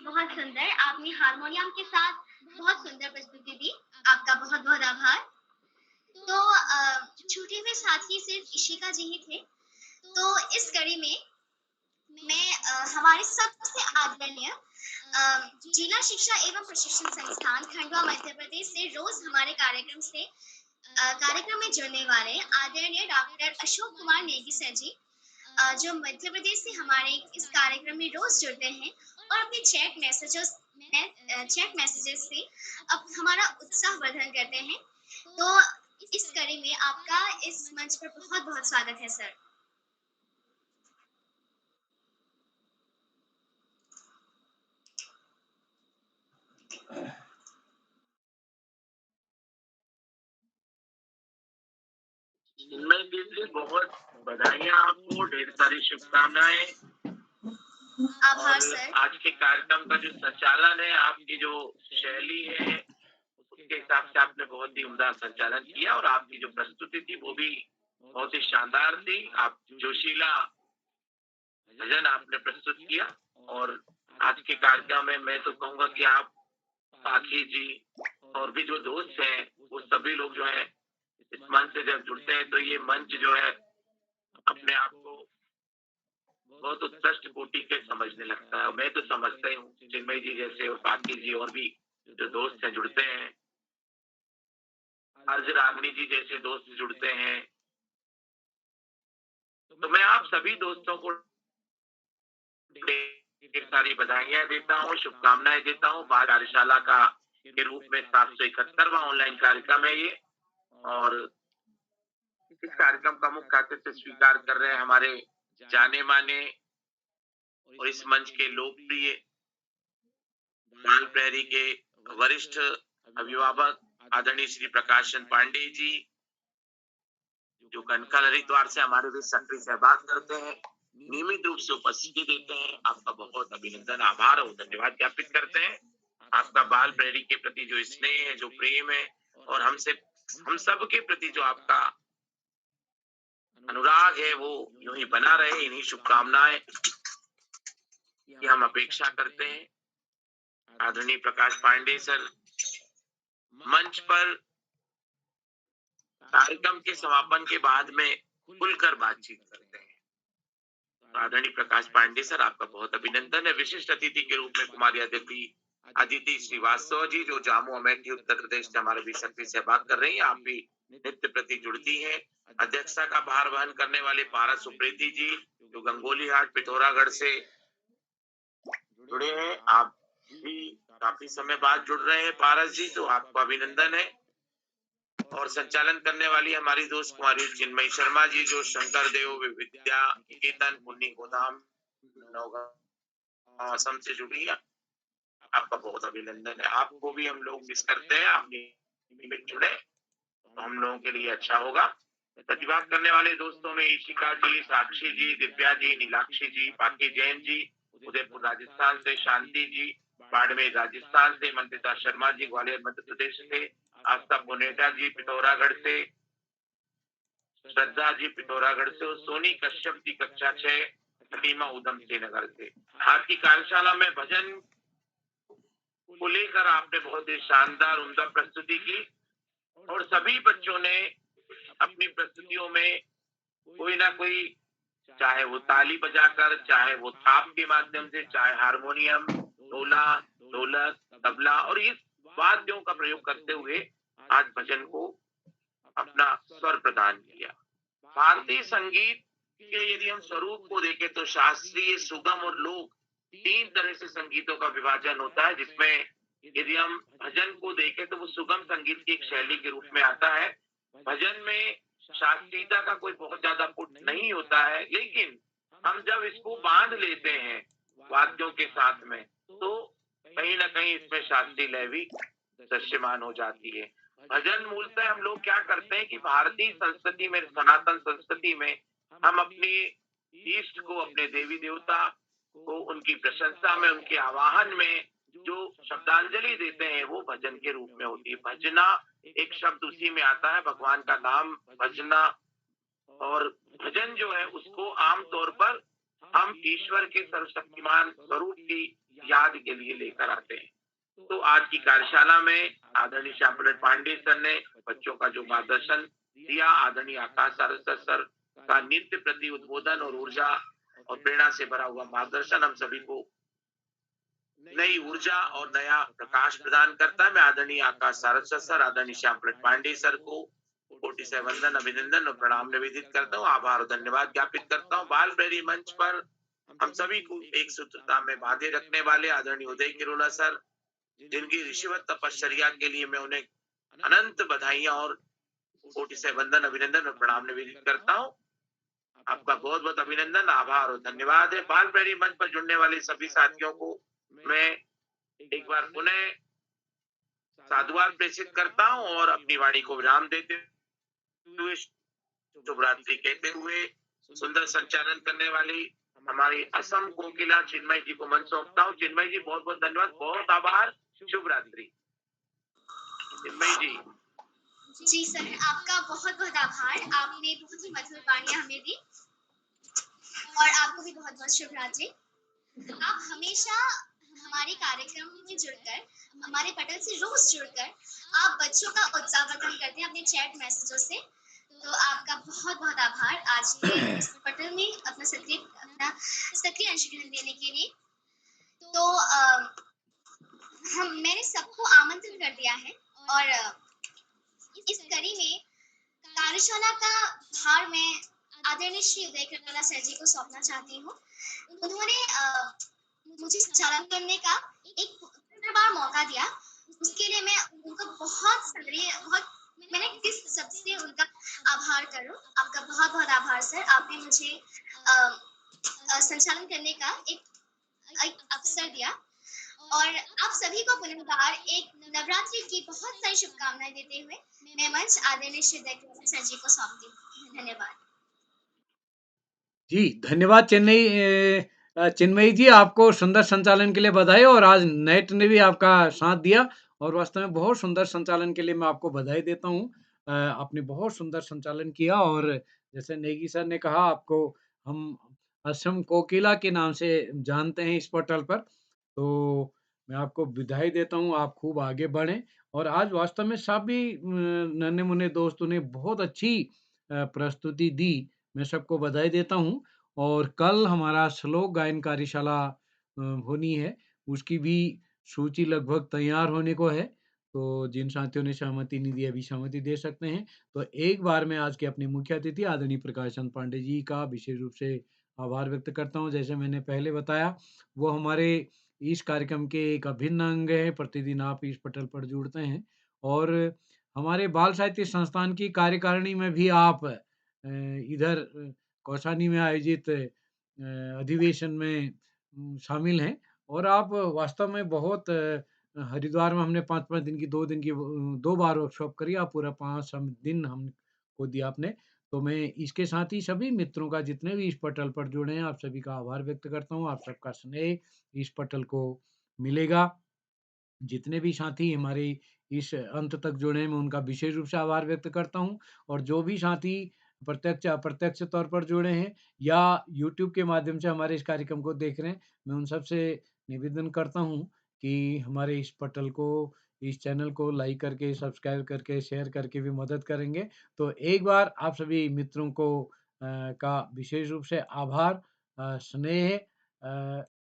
बहुत सुंदर, आपने हारमोनियम के साथ बहुत सुंदर प्रस्तुति दी। आपका बहुत बहुत आभार। तो छूटे हुए साथी सिर्फ इशिका जी ही थे। तो इस कड़ी में मैं हमारे सबसे आदरणीय जिला शिक्षा एवं प्रशिक्षण संस्थान खंडवा मध्य प्रदेश से रोज हमारे कार्यक्रम में जुड़ने वाले आदरणीय डॉक्टर अशोक कुमार नेगी सर जी, जो मध्य प्रदेश से हमारे इस कार्यक्रम में रोज जुड़ते हैं और अपने चैट मैसेजेस से अब हमारा उत्साह वर्धन करते हैं। तो इस कड़ी में आपका इस मंच पर बहुत बहुत स्वागत है सर। बहुत बधाइयाँ आपको, ढेर सारी शुभकामनाएं। आभार सर। आज के कार्यक्रम का जो संचालन है, आपकी जो शैली है, उसके हिसाब से आपने बहुत ही उम्दा संचालन किया और आपकी जो प्रस्तुति थी वो भी बहुत ही शानदार थी। आप जोशीला भजन आपने प्रस्तुत किया और आज के कार्यक्रम में मैं तो कहूँगा कि आप, पाखी जी और भी जो दोस्त हैं, वो सभी लोग जो है इस मंच से जब जुड़ते हैं तो ये मंच जो है अपने आप को बहुत उत्कृष्ट कोटि के समझने लगता है। मैं तो समझता ही हूँ, चिन्मय जी जैसे और पाखी जी और भी जो दोस्त हैं जुड़ते हैं, अर्ज रागनी जी जैसे दोस्त जुड़ते हैं, तो मैं आप सभी दोस्तों को ढेर सारी बधाइयां देता हूँ, शुभकामनाएं देता हूँ। बाल कार्यशाला का के रूप में 771वां ऑनलाइन कार्यक्रम है ये, और इस कार्यक्रम का मुख्य अतिथि स्वीकार कर रहे हैं हमारे जाने माने और इस मंच के लोकप्रिय बाल प्रहरी के वरिष्ठ अभिभावक आदरणीय श्री प्रकाशन पांडे जी, जो कनकल हरिद्वार से हमारे बीच सक्रिय सहभाग करते हैं, नियमित रूप से उपस्थिति देते हैं। आपका बहुत अभिनंदन, आभार और धन्यवाद ज्ञापित करते हैं। आपका बाल प्रहरी के प्रति जो स्नेह है, जो प्रेम है और हम सब के प्रति जो आपका अनुराग है, वो यूं ही बना रहे। इन्हीं शुभकामनाएं की हम अपेक्षा करते हैं। आदरणीय प्रकाश पांडे सर मंच पर कार्यक्रम के समापन के बाद में खुलकर बातचीत करते हैं। तो आदरणीय प्रकाश पांडे सर, आपका बहुत अभिनंदन है। विशिष्ट अतिथि के रूप में कुमारी अदिति श्रीवास्तव जी, जो जामू अमेठी उत्तर प्रदेश से हमारे बीच सक्रिय सहभाग कर रही हैं। आप भी नित्य प्रति जुड़ती हैं। अध्यक्षता का भार वहन करने वाले पारस सुप्रीति जी, जो गंगोली हाट पिथौरागढ़ से जुड़े हैं। आप भी काफी समय बाद जुड़ रहे हैं पारस जी, तो आपको अभिनंदन है। और संचालन करने वाली हमारी दोस्त कुमारी चिन्मयी शर्मा जी, जो शंकर देव विद्या निकेतन पुन्नी गोदाम नौगांव असम से जुड़ी है। आपका बहुत अभिनंदन है। आपको भी हम लोग मिस करते हैं। आप भी जुड़े तो हम लोगों के लिए अच्छा होगा। प्रतिवाद करने वाले दोस्तों में ईशिका जी, साक्षी जी, दिव्या जी, नीलाक्षी जी, पाकी जैन जी, उदयपुर राजस्थान से शांति जी, बाड़मेर राजस्थान से मंत्रिता शर्मा जी, ग्वालियर मध्य प्रदेश से आस्था पुनेटा जी, पिथौरागढ़ से श्रद्धा जी, पिथौरागढ़ से, और सोनी कश्यप जी कक्षा 6 हकीमा उधम श्रीनगर से। आज की कार्यशाला में भजन को लेकर आपने बहुत ही शानदार उम्दा प्रस्तुति की और सभी बच्चों ने अपनी प्रस्तुतियों में कोई ना कोई, चाहे वो ताली बजाकर, चाहे वो थाप के माध्यम से, चाहे हारमोनियम, ढोला, ढोलक, तबला और इस वाद्यों का प्रयोग करते हुए आज भजन को अपना स्वर प्रदान किया। भारतीय संगीत के यदि हम स्वरूप को देखें तो शास्त्रीय, सुगम और लोक, 3 तरह से संगीतों का विभाजन होता है, जिसमें यदि हम भजन को देखें तो वो सुगम संगीत की एक शैली के रूप में आता है। भजन में शास्त्रीयता का कोई बहुत ज्यादा पुट नहीं होता है, लेकिन हम जब इसको बांध लेते हैं वाद्यों के साथ में, तो कहीं ना कहीं इसमें शास्त्रीय लय भी दृश्यमान हो जाती है। भजन मूलतः हम लोग क्या करते हैं कि भारतीय संस्कृति में, सनातन संस्कृति में, हम अपने इष्ट को, अपने देवी देवता को उनकी प्रशंसा में, उनके आवाहन में जो शब्दांजलि देते हैं वो भजन के रूप में होती है। भजना एक शब्द उसी में आता है, भगवान का नाम भजना, और भजन जो है उसको आमतौर पर हम ईश्वर के सर्वशक्तिमान स्वरूप की याद के लिए लेकर आते हैं। तो आज की कार्यशाला में आदरणीय श्याम पांडे सर ने बच्चों का जो मार्गदर्शन दिया, आदरणीय आकाश सारस्वत सर का नित्य प्रति उद्बोधन और ऊर्जा और प्रेरणा से भरा हुआ मार्गदर्शन हम सभी को नई ऊर्जा और नया प्रकाश प्रदान करता है। मैं आदरणीय आकाश सारस्वत सर, आदरणीय श्याम पांडे सर को कोटि से वंदन, अभिनंदन और प्रणाम निवेदित करता हूँ, आभार और धन्यवाद ज्ञापित करता हूँ। बाल प्रेरी मंच पर हम सभी को एक सूत्रता में बांधे रखने वाले आदरणीय उदय किरोला सर, जिनकी ऋषिवत तपश्चर्या के लिए मैं उन्हें अनंत बधाइयां और कोटि से वंदन, अभिनंदन और प्रणाम निवेदित करता हूँ। आपका बहुत बहुत अभिनंदन, आभार और धन्यवाद है। बाल प्रेरी मंच पर जुड़ने वाले सभी साथियों को मैं एक बार पुनः साधुवाद प्रेषित करता हूँ और अपनी वाणी को विराम देते हुए, शुभ रात्रि कहते हुए, सुंदर संचालन करने वाली हमारी असम कोकिला चिन्मय जी को मन सौंपता हूँ। चिन्मय जी बहुत बहुत धन्यवाद, बहुत आभार, शुभ रात्रि। चिन्मय जी। जी सर, आपका बहुत बहुत आभार। आपने बहुत ही मधुर वाणियां हमें दी और आपको भी बहुत बहुत शुभ रात्रि। आप हमेशा हमारे कार्यक्रम में जुड़कर, हमारे पटल से रोज जुड़कर आप बच्चों का उत्साहवर्धन करते हैं अपने चैट मैसेजों से, तो आपका बहुत बहुत आभार आज ये इस पटल में अपना सक्रिय अंशग्रहण देने के लिए। तो मैंने सबको आमंत्रण कर दिया है और इस कड़ी में कार्यशाला का भार मैं आदरणीय श्री उदय किरोला सर जी को सौंपना चाहती हूँ। उन्होंने मुझे संचालन करने का एक बार मौका दिया, उसके लिए मैं उनका मैंने किस सबसे उनका आभार करूं। आपका बहुत बहुत आभार सर, आपने मुझे संचालन करने का एक अवसर दिया और आप सभी को पुनर्बार एक नवरात्रि की बहुत सारी शुभकामनाएं देते हुए मैं मंच आदरणीय श्री उदय किरोला सर जी को सौंपती हूँ। धन्यवाद जी, धन्यवाद चिन्मयी जी, आपको सुंदर संचालन के लिए बधाई और आज नेट ने भी आपका साथ दिया और वास्तव में बहुत सुंदर संचालन के लिए मैं आपको बधाई देता हूँ। आपने बहुत सुंदर संचालन किया और जैसे नेगी सर ने कहा, आपको हम असम कोकिला के नाम से जानते हैं इस पटल पर। तो मैं आपको बधाई देता हूँ, आप खूब आगे बढ़ें और आज वास्तव में सभी नन्हे-मुन्ने दोस्तों ने बहुत अच्छी प्रस्तुति दी। मैं सबको बधाई देता हूँ और कल हमारा श्लोक गायन कार्यशाला होनी है, उसकी भी सूची लगभग तैयार होने को है। तो जिन साथियों ने सहमति नहीं दी, अभी सहमति दे सकते हैं। तो एक बार मैं आज के अपने मुख्य अतिथि आदरणीय प्रकाश चंद पांडे जी का विशेष रूप से आभार व्यक्त करता हूँ। जैसे मैंने पहले बताया, वो हमारे इस कार्यक्रम के एक अभिन्न अंग है, प्रतिदिन आप इस पटल पर जुड़ते हैं और हमारे बाल साहित्य संस्थान की कार्यकारिणी में भी आप इधर कौसानी में आयोजित अधिवेशन में शामिल हैं और आप वास्तव में बहुत हरिद्वार में हमने 5-5 दिन की 2 दिन की 2 बार वर्कशॉप करी, आप पूरा 5 दिन हमको दिया आपने। तो मैं इसके साथ ही सभी मित्रों का जितने भी इस पटल पर जुड़े हैं, आप सभी का आभार व्यक्त करता हूँ। आप सबका स्नेह इस पटल को मिलेगा। जितने भी साथी हमारे इस अंत तक जुड़े हैं, मैं उनका विशेष रूप से आभार व्यक्त करता हूँ और जो भी साथी प्रत्यक्ष, अप्रत्यक्ष तौर पर जुड़े हैं या यूट्यूब के माध्यम से हमारे इस कार्यक्रम को देख रहे हैं, मैं उन सबसे निवेदन करता हूँ कि हमारे इस पटल को, इस चैनल को लाइक करके, सब्सक्राइब करके, शेयर करके भी मदद करेंगे। तो एक बार आप सभी मित्रों को का विशेष रूप से आभार, स्नेह